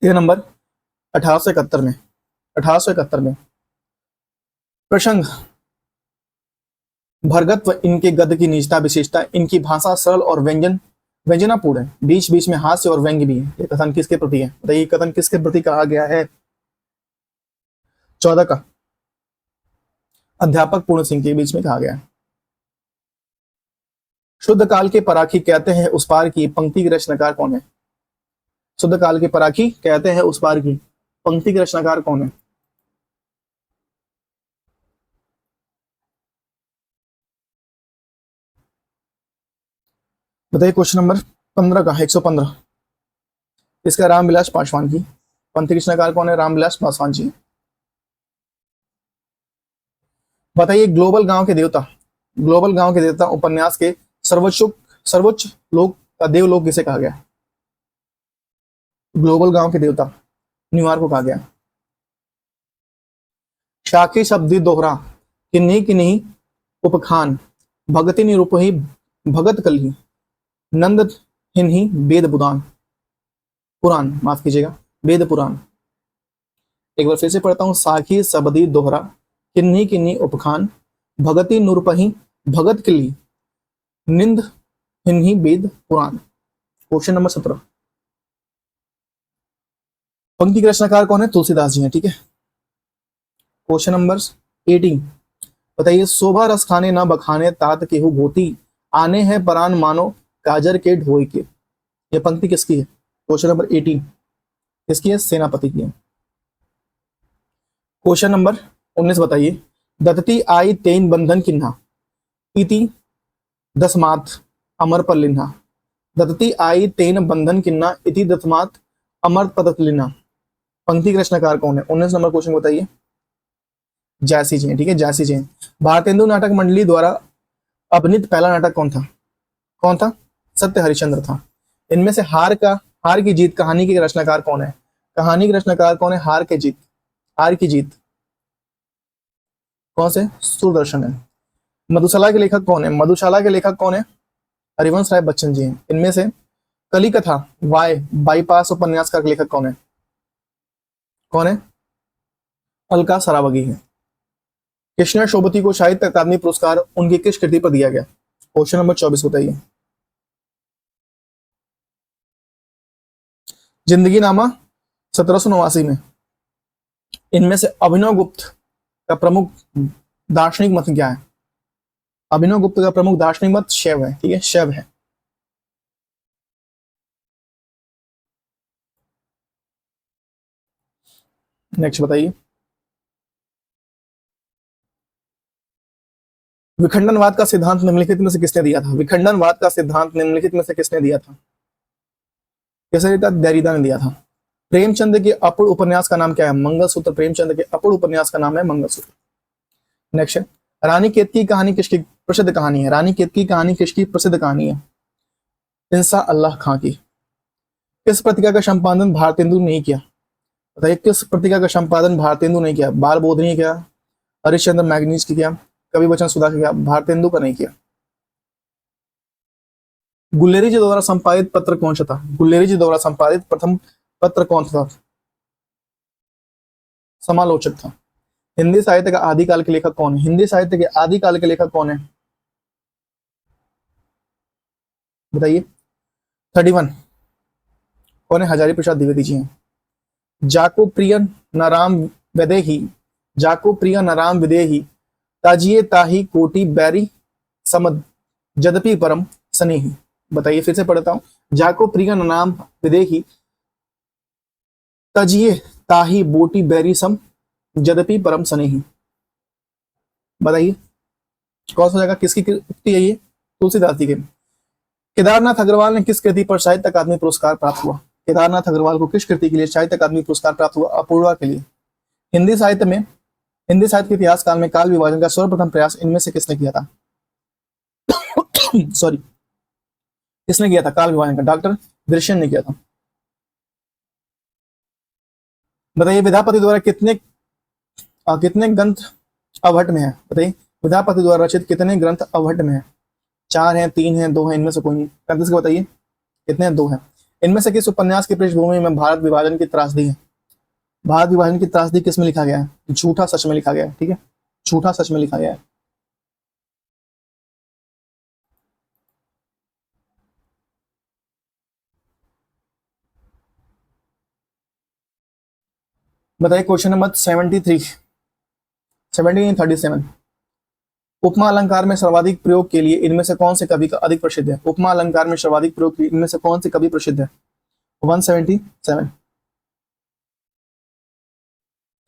यह नंबर 1871 में, 1871 में। प्रसंग भरगत्व इनके गद्य की निजता विशेषता, इनकी भाषा सरल और व्यंजनापूर्ण है, बीच बीच में हास्य और व्यंग्य भी है। ये कथन किसके प्रति है? बताइए कथन किसके प्रति कहा गया है? 14 का अध्यापक पूर्ण सिंह के बीच में कहा गया है। शुद्ध काल के पराखी कहते हैं उस पार की पंक्ति की रचनाकार कौन है? शुद्ध काल के पराखी कहते हैं उस पार की पंक्ति के रचनाकार कौन है? बताइए क्वेश्चन नंबर 15 का 115, इसका रामविलास पासवान की पंक्ति रचनाकार कौन है? रामविलास पासवान जी। बताइए ग्लोबल गांव के देवता, ग्लोबल गांव के देवता उपन्यास के सर्वोच्च लोक का देवलोक किसे कहा गया? ग्लोबल गांव के देवता न्यूयॉर्क को कहा गया। शाखी शब्दी दोहरा किन्हीं किन्हीं उपखान, भगति निरूप ही भगत कलही, नंद हिन्ही वेद पुराण, माफ कीजिएगा, वेद पुराण। एक बार फिर से पढ़ता हूं, साखी सबदी दोहरा किन्हीं किन्हीं उपखान, भगति नुरपही भगत कली, निंद हिन्ही वेद पुराण। क्वेश्चन नंबर 17, पंक्ति के रचनाकार कौन है? तुलसीदास जी हैं, ठीक है। क्वेश्चन नंबर 18, बताइए शोभा रस खाने न बखाने तात केहू घोती, आने हैं परान मानो काजर के ढोई के, यह पंक्ति किसकी है? क्वेश्चन नंबर 18 किसकी है? सेनापति की है। क्वेश्चन नंबर 19 बताइए, दत्ती आई तेन बंधन किन्हा इति दसमात अमर पर लिन्हा, दत्ती आई तेन बंधन किन्ना इति दसमात अमर पदत लिन्हा, पंक्ति के रचनाकार कौन है? 19 नंबर क्वेश्चन बताइए। जैसी जी, ठीक है, जैसी जी। भारतेंदु नाटक मंडली द्वारा अभिनीत पहला नाटक कौन था? सत्य हरिश्चंद्र था। इनमें से हार की जीत कहानी के रचनाकार कौन है? कहानी के रचनाकार कौन है? हार की जीत कौन से? सूरदर्शन है। मधुशाला के लेखक कौन है? मधुशाला के लेखक कौन है? हरिवंश राय बच्चन जी हैं। इनमें से कली कथा बाईपास उपन्यास का लेखक कौन है? अलका सरावगी है। कृष्णा शोभती को साहित्य अकादमी पुरस्कार उनकी किस कृति पर दिया गया? क्वेश्चन नंबर 24 बताइए। जिंदगी नामा 1789 में। इनमें से अभिनव गुप्त का प्रमुख दार्शनिक मत क्या है? अभिनव गुप्त का प्रमुख दार्शनिक मत शैव है। ठीक है, शैव है। नेक्स्ट बताइए। विखंडनवाद का सिद्धांत निम्नलिखित में से किसने दिया था? विखंडनवाद का सिद्धांत निम्नलिखित में से किसने दिया था? किसने दिया था? देरिदा ने दिया था। प्रेमचंद के अपूर्ण उपन्यास का नाम क्या है? मंगलसूत्र। प्रेमचंद के अपूर्ण उपन्यास का नाम है मंगलसूत्र। नेक्स्ट, रानी केतकी की कहानी किसकी प्रसिद्ध कहानी है? रानी केतकी की कहानी किसकी प्रसिद्ध कहानी है? इंसा अल्लाह खां की। किस पत्रिका का संपादन भारतेंदु ने किया? बताइए, किस पत्रिका का संपादन भारतेंदु ने किया? बाल बोधनी ने किया, हरिश्चंद्र मैगनीज की किया, कवि वचन सुधा की किया, भारतेंदु का नहीं किया। गुलेरी जी द्वारा संपादित पत्र कौन सा था? गुलेरी जी द्वारा संपादित प्रथम पत्र कौन सा था? समालोचक था। हिंदी साहित्य का आदिकाल के लेखक कौन है? हिंदी साहित्य के आदिकाल के लेखक कौन है? बताइए। 31 कौन है? हजारी प्रसाद द्विवेदी जी हैं। जाको प्रिय नाराम विदेही, जाको प्रिय नाराम विदेही, ताजिए ताही कोटि बैरी समद जदपि परम स्नेही। बताइए, फिर से पढ़ता हूं। जाको प्रिय नाम विदेही, तजिए ताही बोटी बैरी सम जदपि परम स्नेही। बताइए कौन सा जगह किसकी उक्ति है ये? तुलसीदास जी के। केदारनाथ अग्रवाल ने किस कृति पर साहित्य अकादमी पुरस्कार प्राप्त हुआ? केदारनाथ अग्रवाल को किस कृति के लिए साहित्य अकादमी पुरस्कार प्राप्त हुआ? अपूर्वा के लिए। हिंदी साहित्य के इतिहास काल में काल विभाजन का सर्वप्रथम प्रयास इनमें से किसने किया था? सॉरी, किसने किया था काल विभाजन का? डॉक्टर दृश्यन ने किया था। बताइए, विद्यापति द्वारा कितने ग्रंथ अवहट में है? बताइए, विद्यापति द्वारा रचित कितने ग्रंथ अवहट में है? 4 हैं, 3 हैं, 2 हैं, इनमें से कोई नहीं। 35 को बताइए कितने हैं? 2 हैं। इनमें से किस उपन्यास की पृष्ठभूमि में भारत विभाजन की त्रासदी है? भारत विभाजन की त्रासदी किस में लिखा गया है? झूठा सच में लिखा गया है। ठीक है, झूठा सच में लिखा गया है। बताइए क्वेश्चन नंबर 37। उपमा अलंकार में सर्वाधिक प्रयोग के लिए इनमें से कौन से कवि का अधिक प्रसिद्ध है? उपमा अलंकार में सर्वाधिक प्रयोग के लिए इनमें से कौन से कवि प्रसिद्ध है? 177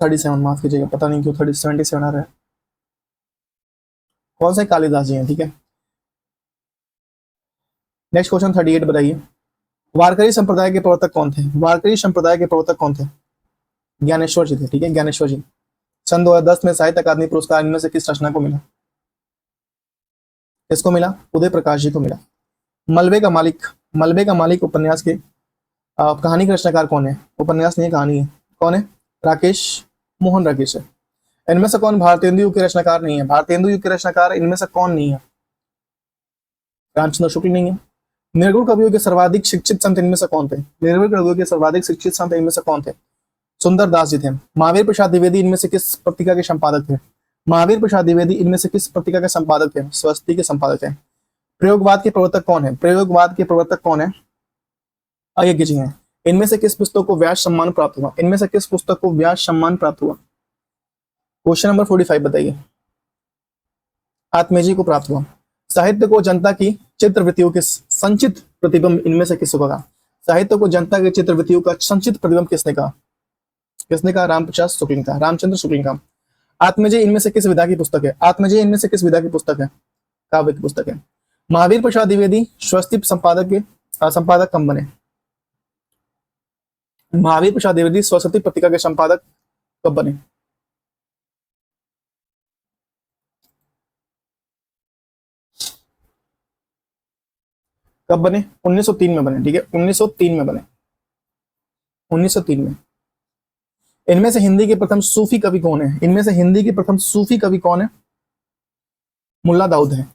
37, माफ कीजिएगा, पता नहीं क्यों 77 आ रहा है। कौन से? कालिदास जी हैं। ठीक है, नेक्स्ट क्वेश्चन 38 बताइए। वारकरी संप्रदाय के प्रवर्तक कौन थे? वारकरी संप्रदाय के प्रवर्तक कौन थे? ज्ञानेश्वर जी थे। ठीक है, ज्ञानेश्वर जी। सन 2010 में साहित्य अकादमी पुरस्कार इनमें से किस रचना को मिला? किसको मिला? उदय प्रकाश जी को मिला। मलबे का मालिक उपन्यास के कहानी के रचनाकार कौन है? उपन्यास नहीं, कहानी है। कौन है? राकेश मोहन राकेश है। इनमें से कौन भारतेंदु युग के रचनाकार नहीं है? भारतेंदु युग के रचनाकार इनमें से कौन नहीं है? रामचंद्र शुक्ल नहीं है। निर्गुण कवियों के सर्वाधिक शिक्षित संत इनमें से कौन थे? निर्गुण कवियों के सर्वाधिक शिक्षित संत इनमें से कौन थे? सुंदर दास जी थे। महावीर प्रसाद द्विवेदी इनमें से किस पत्रिका के संपादक थे? महावीर प्रसाद द्विवेदी इनमें से किस पत्रिका के संपादक थे? स्वस्ति के संपादक थे। प्रयोगवाद के प्रवर्तक कौन है? प्रयोगवाद के प्रवर्तक कौन है? अयज्ञ जी हैं। इनमें से किस पुस्तक को व्यास सम्मान प्राप्त हुआ? इनमें से किस पुस्तक को व्यास सम्मान प्राप्त हुआ? क्वेश्चन नंबर 45 बताइए। आत्मेजी को प्राप्त हुआ। साहित्य को जनता की चित्रवृत्तियों के संचित प्रतिबिंब इनमें से किसको कहा? साहित्य को जनता की चित्रवृत्तियों का संचित प्रतिबिंब किसने कहा? किसने कहा? रामप्रसाद शुक्ल ने कहा, रामचंद्र शुक्ल ने कहा। आत्मजय इनमें से किस विधा की पुस्तक है? आत्मजय इनमें से किस विधा की पुस्तक है? काव्य की पुस्तक है। महावीर प्रसाद द्विवेदी स्वस्ति संपादक कब बने? महावीर प्रसाद द्विवेदी सरस्वती पत्रिका के संपादक कब बने? कब बने? 1903 में बने, ठीक है, 1903 में बने, 1903 में। इनमें से हिंदी के प्रथम सूफी कवि कौन है? इनमें से हिंदी के प्रथम सूफी कवि कौन है? मुल्ला दाऊद है।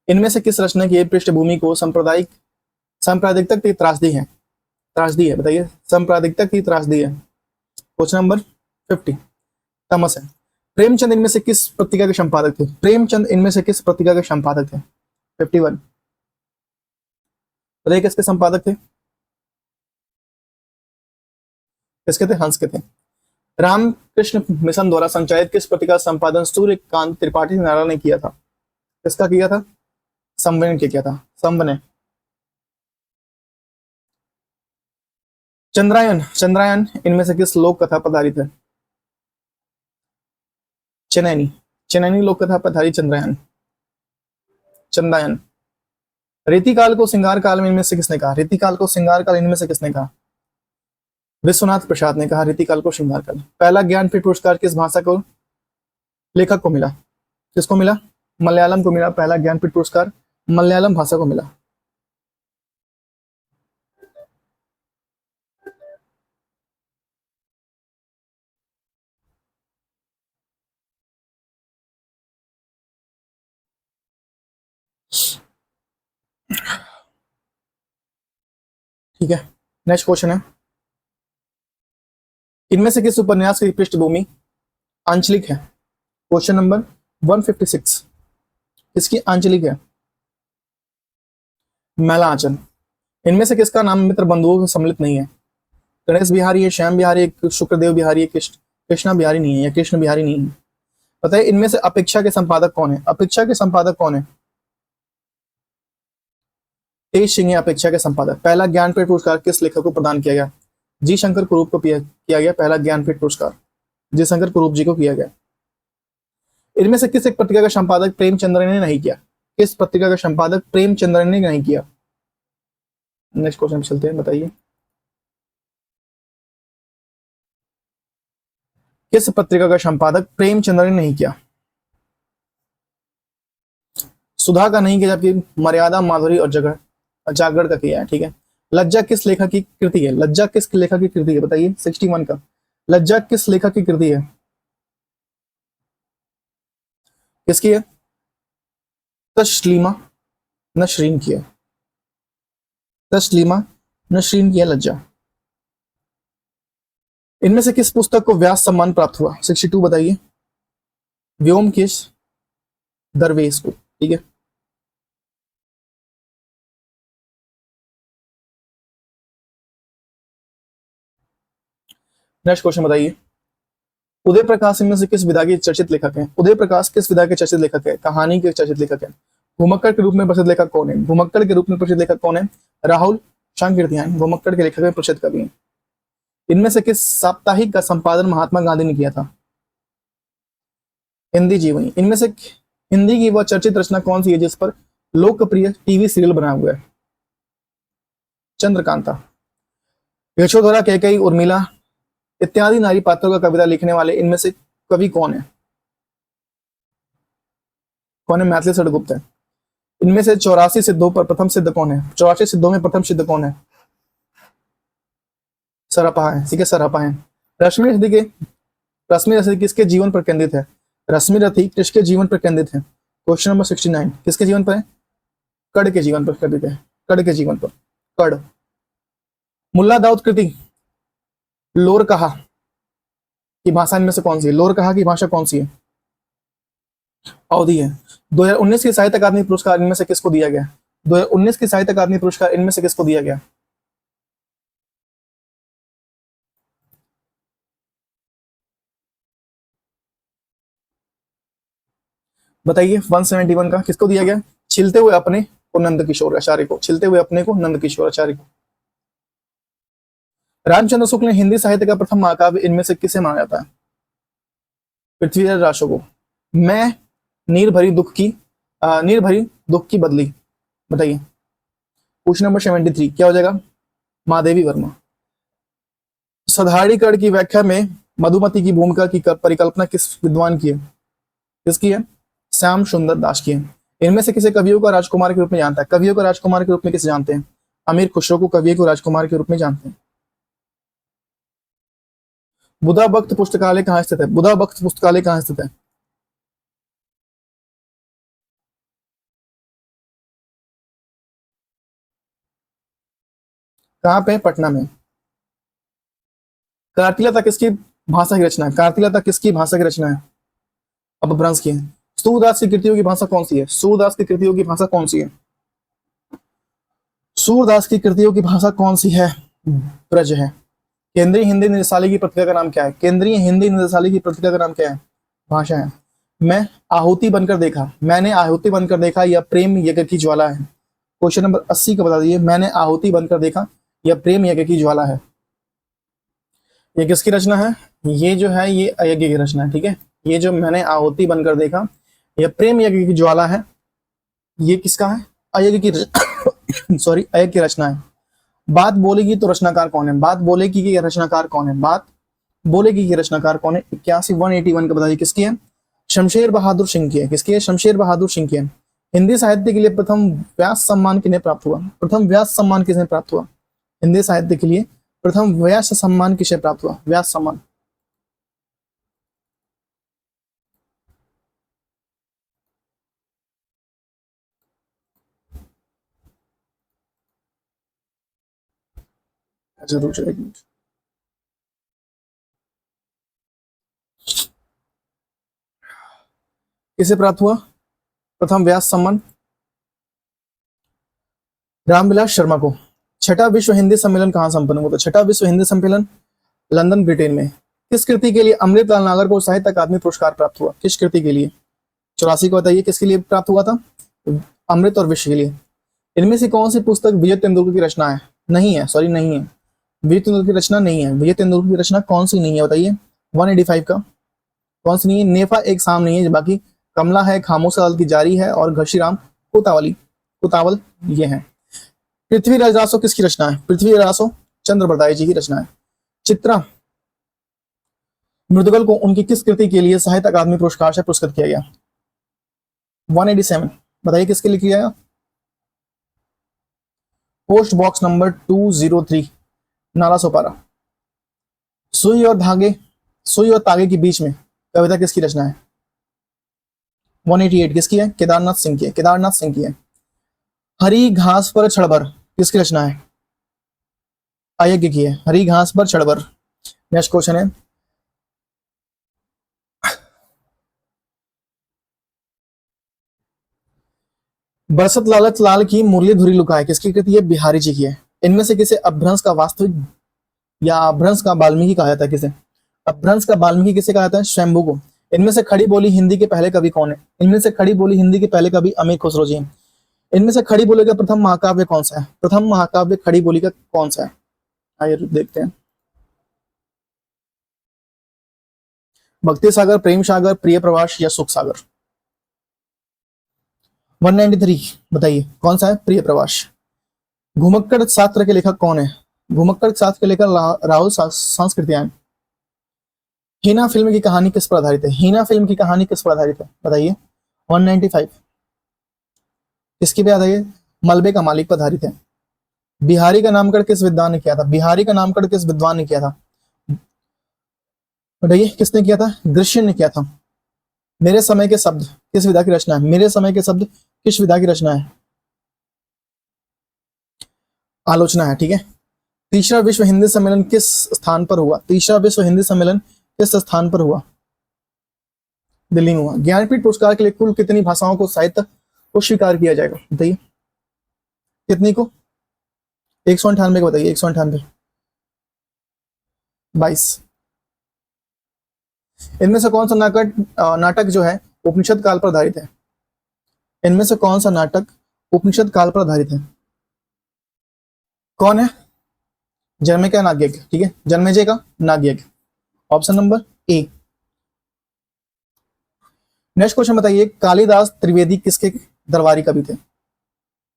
इनमें से किस रचना की पृष्ठभूमि को सांप्रदायिकता की त्रासदी है? त्रासदी है, बताइए, सांप्रदायिकता की त्रासदी है। क्वेश्चन नंबर 50 तमस है। प्रेमचंद इनमें से किस पत्रिका के संपादक थे? प्रेमचंद इनमें से किस पत्रिका के संपादक थे? 51 बताइए, किसके संपादक थे? किसके थे? हंस के थे। रामकृष्ण मिशन द्वारा संचालित किस पत्रिका का संपादन सूर्यकांत त्रिपाठी नारायण ने किया था? किसका किया था? संवने ने किया था, संवने। चंद्रायन, चंद्रायन इनमें से किस लोक कथा पर आधारित है? चनैनी, चनैनी लोक कथा पर आधारित चंद्रायन, चंद्रायन। रीतिकाल को श्रृंगार काल में इनमें से किसने कहा? रीतिकाल को श्रृंगार काल इनमें से किसने कहा? विश्वनाथ प्रसाद ने कहा रीतिकाल को श्रृंगार काल। पहला ज्ञानपीठ पुरस्कार किस भाषा को लेखक को मिला? किसको मिला? मलयालम को मिला। पहला ज्ञानपीठ पुरस्कार मलयालम भाषा को मिला। ठीक है, नेक्स्ट क्वेश्चन है, इनमें से किस उपन्यास की पृष्ठभूमि आंचलिक है? क्वेश्चन नंबर 156 किसकी आंचलिक है? मैला आंचल। इनमें से किसका नाम मित्र बंधुओं में सम्मिलित नहीं है? गणेश बिहारी है, श्याम बिहारी है, शुक्रदेव बिहारी है, कृष्णा बिहारी नहीं है, या कृष्ण बिहारी नहीं है? बताइए, इनमें से अपेक्षा के संपादक कौन है? अपेक्षा के संपादक कौन है? तेज सिंह अपेक्षा के संपादक। पहला ज्ञानपीठ पुरस्कार किस लेखक को प्रदान किया गया? जी शंकर कुरूप को किया गया पहला ज्ञानपीठ पुरस्कार, जी शंकर कुरूप जी को किया गया। इनमें से किस एक पत्रिका का संपादक प्रेमचंद्र ने नहीं किया? किस पत्रिका का संपादक प्रेमचंद्र ने नहीं किया? नेक्स्ट क्वेश्चन चलते हैं, बताइए, किस पत्रिका का संपादक प्रेमचंद्र ने नहीं किया? सुधा का नहीं किया, जबकि मर्यादा, माधुरी और जागरण का किया है, ठीक है। लज्जा किस लेखक की कृति है? लज्जा किस लेखक की कृति है? बताइए, 61 का। लज्जा किस लेखक की कृति है? किसकी है? तस्लीमा नसरीन की है, तस्लीमा नसरीन की है लज्जा। इनमें से किस पुस्तक को व्यास सम्मान प्राप्त हुआ? 62 बताइए, व्योमकेश दरवेश को, ठीक है। नेक्स्ट क्वेश्चन बताइए, उदय प्रकाश इनमें से किस विधा के चर्चित लेखक हैं? उदय प्रकाश किस विधा के चर्चित लेखक है? कहानी के चर्चित लेखक है। घुमक्कड़ के रूप में प्रसिद्ध लेखक कौन है? घुमक्कड़ के रूप में प्रसिद्ध लेखक कौन है? राहुल शांकृत्यायन घुमक्कड़ के लेखक में प्रसिद्ध कवि हैं। इनमें से किस साप्ताहिक का संपादन महात्मा गांधी ने किया था? हिंदी जीवनी। इनमें से हिंदी की वह चर्चित रचना कौन सी है जिस पर लोकप्रिय टीवी सीरियल बना हुआ है? चंद्रकांता। यशोधरा, कैकेयी, उर्मिला इत्यादि नारी पात्रों का कविता लिखने वाले इनमें से कवि कौन है? कौन है? मैथिली सड़गुप्त है। इनमें से 84 सिद्धों पर प्रथम सिद्ध कौन है? 84 सिद्धों में प्रथम सिद्ध कौन है? सरपा है, ठीक है, सरपा है। रश्मि रथी के रश्मि रथी किसके जीवन पर केंद्रित है? रश्मि रथी किसके जीवन पर केंद्रित है? क्वेश्चन नंबर 69 किसके जीवन पर है? कड़ के जीवन पर केंद्रित है, कड़ के जीवन पर, कड़। मुल्ला दाऊद कृति लोर कहा की भाषा इनमें से कौन सी है? लोर कहा की भाषा कौन सी है? अवधी है। 2019 के साहित्य अकादमी पुरस्कार इनमें से किसको दिया गया? 2019 के साहित्य अकादमी पुरस्कार इनमें से किसको दिया गया? बताइए, 171 का किसको दिया गया? छिलते हुए अपने को नंद किशोर आचार्य को, छिलते हुए अपने को नंद किशोर आचार्य को। रामचंद्र शुक्ल ने हिंदी साहित्य का प्रथम महाकाव्य इनमें से किसे माना जाता है? पृथ्वीराज राशो को। मैं नीर भरी दुख की बदली, बताइए। क्वेश्चन नंबर 73 क्या हो जाएगा? महादेवी वर्मा। साधारणीकरण की व्याख्या में मधुमती की भूमिका की परिकल्पना किस विद्वान की है? किसकी है? श्याम सुंदर दास की है। इनमें से किसे कवियों का राजकुमार के रूप में जानता है? कवियों का राजकुमार के रूप में किसे जानते हैं? अमीर खुसरो को कवियों को राजकुमार के रूप में जानते हैं। बुधा बख्त पुस्तकालय कहाँ स्थित है? बुधा बख्त पुस्तकालय कहाँ स्थित है? कहाँ पे? पटना में। कार्तिलता किसकी भाषा की रचना है? कार्तिलता किसकी भाषा की रचना है? अपभ्रंश की है। सूरदास की कृतियों की भाषा कौन सी है? सूरदास की कृतियों की भाषा कौन सी है? सूरदास की कृतियों की भाषा कौन सी है? ब्रज है। केंद्रीय हिंदी निदेशालय की पत्रिका का नाम क्या है? केंद्रीय हिंदी निदेशालय की पत्रिका का नाम क्या है? भाषा है। मैं आहुति बनकर देखा, मैंने आहुति बनकर देखा, यह प्रेम यज्ञ की ज्वाला है। क्वेश्चन नंबर 80 का बता दीजिए। मैंने आहुति बनकर देखा, यह प्रेम यज्ञ की ज्वाला है। ये किसकी रचना है? ये जो है ये अयज्ञ की रचना है। ठीक है, ये जो मैंने आहुति बनकर देखा, यह प्रेम यज्ञ की ज्वाला है, ये किसका है? अयज्ञ की सॉरी अयज्ञ की रचना है। बात बोलेगी तो रचनाकार कौन है? बात बोलेगी की रचनाकार कौन है? बात बोलेगी की रचनाकार कौन है? 81 का बताइए किसकी है? शमशेर बहादुर सिंह की है। किसकी है? शमशेर बहादुर सिंह की है। हिंदी साहित्य के लिए प्रथम व्यास सम्मान किन्हें प्राप्त हुआ? प्रथम व्यास सम्मान किसे प्राप्त हुआ? हिंदी साहित्य के लिए प्रथम व्यास सम्मान किसे प्राप्त हुआ? व्यास सम्मान। जरूर, एक मिनट। किसे प्राप्त हुआ प्रथम व्यास सम्मान? रामविलास शर्मा को। छठा विश्व हिंदी सम्मेलन कहाँ संपन्न हुआ? तो छठा विश्व हिंदी सम्मेलन लंदन ब्रिटेन में। किस कृति के लिए अमृतलाल नागर को साहित्य अकादमी पुरस्कार प्राप्त हुआ? किस कृति के लिए? 84 को बताइए किसके लिए प्राप्त हुआ था? अमृत और विश्व के लिए। इनमें से कौन सी पुस्तक विजय तेंदुलकर की रचना है? नहीं है, सॉरी नहीं है, विजय तेंदुलकर की रचना नहीं है। विजय तेंदुलकर की रचना कौन सी नहीं है बताइए? 185 का कौन सी नहीं है? नेफा एक शाम नहीं है, बाकी कमला है, खामोश अदालत की जारी है और घशीराम कुतावल ये है। पृथ्वीराज रासो किसकी रचना है? पृथ्वीराज रासो चंद्रबरदाई जी की रचना है। चित्रा मृदुगल को उनकी किस कृति के लिए साहित्य अकादमी पुरस्कार से पुरस्कृत किया गया? 187 बताइए किसके लिए किया गया? Post box number 203 Nala Sopara. सुई और तागे के बीच में कविता किसकी रचना है? 188 किसकी है? केदारनाथ सिंह की है। केदारनाथ सिंह की है। हरी घास पर छड़बर किसकी रचना है? अयज्ञ की है। हरी घास पर छड़बर। नेक्स्ट क्वेश्चन है, बरसत लालच लाल की मुरली धुरी लुकाए किसकी कृति है? बिहारी जी की है। इनमें से किसे अपभ्रंश का वास्तविक या अपभ्रंश का वाल्मीकि कहा जाता है? किसे अपभ्रंश का वाल्मीकि किसे कहा जाता है? स्वयंभू को। इनमें से खड़ी बोली हिंदी के पहले कवि कौन है? इनमें से खड़ी बोली हिंदी के पहले कवि अमीर खुसरो जी हैं। इनमें से खड़ी बोली का प्रथम महाकाव्य कौन सा है? प्रथम महाकाव्य खड़ी बोली का कौन सा है? आइए देखते हैं। भक्ति सागर, प्रेम सागर, प्रिय प्रवास या सुख सागर? 193 बताइए कौन सा है? प्रिय प्रवास। घुमक्कड़ शास्त्र के लेखक कौन है? घुमक्कड़ शास्त्र के लेखक राहुल सांस्कृतियान। हीना फिल्म की कहानी किस पर आधारित है? हीना फिल्म की कहानी किस पर आधारित है बताइए? 195 किसकी पे आधारित है? मलबे का मालिक पर आधारित है। बिहारी का नामकरण किस विद्वान ने किया था? बिहारी का नामकरण किस विद्वान ने किया था बताइए? किसने किया था? ग्रिशियन ने किया था। मेरे समय के शब्द किस विधा की रचना है? मेरे समय के शब्द किस विधा की रचना है? आलोचना है। ठीक है। तीसरा विश्व हिंदी सम्मेलन किस स्थान पर हुआ? तीसरा विश्व हिंदी सम्मेलन किस स्थान पर हुआ? दिल्ली में हुआ। ज्ञानपीठ पुरस्कार के लिए कुल कितनी भाषाओं को साहित्य को स्वीकार किया जाएगा बताइए? कितनी को? 198 को बताइए। 198 22। इनमें से कौन सा नाटक जो है उपनिषद काल पर आधारित है? इनमें से कौन सा नाटक उपनिषद काल पर आधारित है? कौन है? जन्मे का नाग्यज्ञ। ठीक है, जन्मेजय का नाग्यज्ञ। Option number A. Next question बताइए, कालिदास त्रिवेदी किसके दरबारी कवि थे?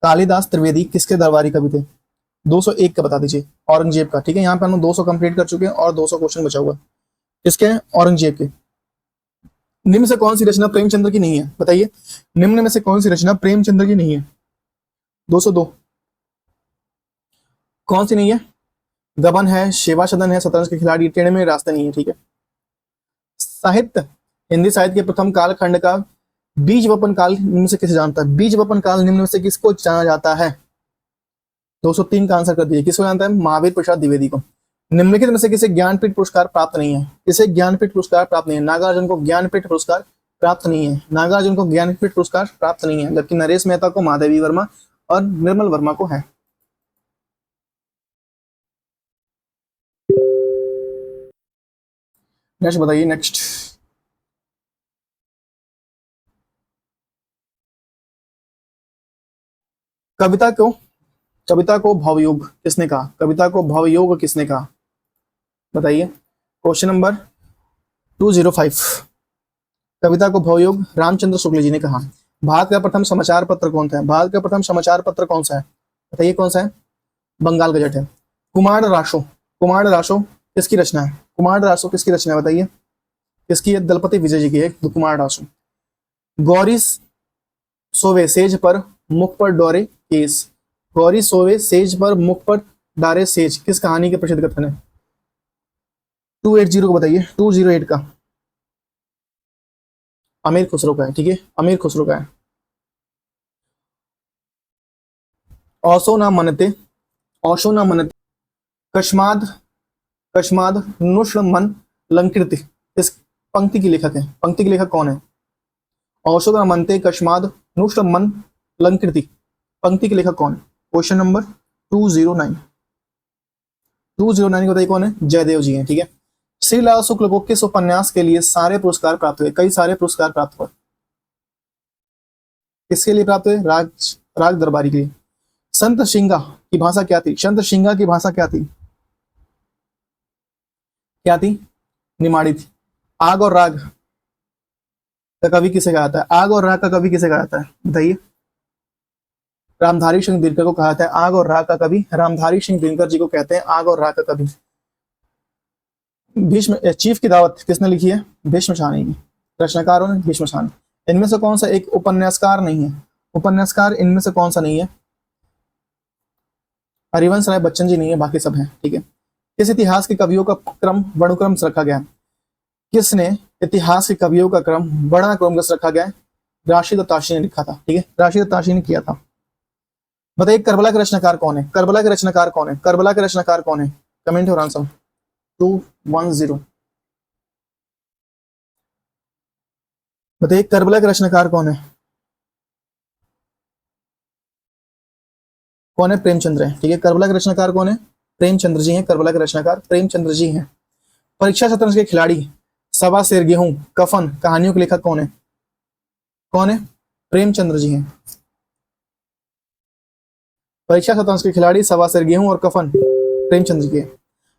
कालिदास त्रिवेदी किसके दरबारी कवि थे? 201 का बता दीजिए। औरंगजेब का। ठीक है, यहाँ पे हम 200 कंप्लीट कर चुके हैं और 200 क्वेश्चन बचा हुआ। किसके? औरंगजेब के। निम्न से कौन सी रचना प्रेमचंद्र की नहीं है, बताइए। निम्न में से कौन सी रचना प्रेमचंद्र की नहीं है? 202। कौन सी नहीं है? गबन है, सेवा सदन है, शतरंज के खिलाड़ी, टेढ़े में रास्ते नहीं है, ठीक है। साहित्य, हिंदी साहित्य के प्रथम कालखंड का बीज वपन काल निम्न से किसे जानता है? बीज वपन काल निम्न में से किसको जाना जाता है? 203 का आंसर कर दीजिए। किसको जानता है? महावीर प्रसाद द्विवेदी को। निम्नलिखित में से किसे ज्ञानपीठ पुरस्कार प्राप्त नहीं है? इसे ज्ञानपीठ पुरस्कार प्राप्त नहीं है। नागार्जुन को ज्ञानपीठ पुरस्कार प्राप्त नहीं है। नागार्जुन को ज्ञानपीठ पुरस्कार प्राप्त नहीं है, जबकि नरेश मेहता को, महादेवी वर्मा और निर्मल वर्मा को है। नेक्स्ट बताइए, नेक्स्ट। कविता को कविता को भावयोग किसने कहा? कविता को भावयोग किसने कहा? बताइए। Question number 205। कविता को भावयोग रामचंद्र शुक्ल जी ने कहा। भारत का प्रथम समाचार पत्र कौन सा है? भारत का प्रथम समाचार पत्र कौन सा है? बताइए कौन सा है? बंगाल गजट है। कुमार राशो, कुमार राशो किसकी रचना है? कुमार राशो किसकी रचना है, बताइए। किसकी है? दलपति विजय जी की है कुमार राशो। गौरी सोवे सेज पर मुख पर डोरे केस। गौरी सोवे सेज पर मुख पर डारे सेज किस कहानी के प्रसिद्ध कथन है? 280 को बताइए। 208 का अमीर खुसरो का है, ठीक है, अमीर खुसरो का है। औसो ना मनते, औसो ना मनते कश्माद, कश्माद नुष्ण मन लंकृति इस पंक्ति की लेखक है। पंक्ति के लेखक कौन है? औसो ना मनते कश्माद नुष्ण मन लंकृति, पंक्ति के लेखक कौन है? Question number 209। 209 को बताइए कौन है? जयदेव जी हैं, ठीक है। श्रीलाल शुक्ल को किस उपन्यास के लिए सारे पुरस्कार प्राप्त हुए? कई सारे पुरस्कार प्राप्त हुए। किसके लिए प्राप्त हुए? राग दरबारी के लिए। संत शिंगा की भाषा क्या थी? संत शिंगा की भाषा क्या थी? क्या थी? निमाड़ी थी। आग और राग का कवि किसे कहा था? आग और राग का कवि किसे कहा था, बताइए। रामधारी सिंह दिनकर को कहा था आग और राग का कवि। रामधारी सिंह दिनकर जी को कहते हैं आग और राग का कवि। भीष्म चीफ की दावत किसने लिखी है? भीष्म शाहनी की। रचनाकारों ने भीष्म शाहनी। इनमें से कौन सा एक उपन्यासकार नहीं है? उपन्यासकार इनमें से कौन सा नहीं है? हरिवंश राय बच्चन जी नहीं है, बाकी सब हैं, ठीक है। किस इतिहास के कवियों का क्रम वर्णक्रम से रखा गया है? किसने इतिहास के कवियों का क्रम वर्णक्रम से रखा गया है? राशिद ताशी ने लिखा था, ठीक है, राशिद ताशी ने किया था। बताइए करबला के रचनाकार कौन है? करबला के रचनाकार कौन है? करबला के रचनाकार कौन है? कमेंट और आंसर। 210। बताइए करबला के रचनाकार कौन है? कौन है? प्रेमचंद्र है, ठीक है। करबला के रचनाकार कौन है? प्रेमचंद्र जी हैं। करबला के रचनाकार प्रेमचंद्र जी हैं। परीक्षा शतरंज के खिलाड़ी, सवा शेर गेहूं, कफन कहानियों के लेखक कौन है? कौन है? प्रेमचंद्र जी हैं। परीक्षा शतरंज के खिलाड़ी, सवा शेर गेहूं और कफन प्रेमचंद्र जी के।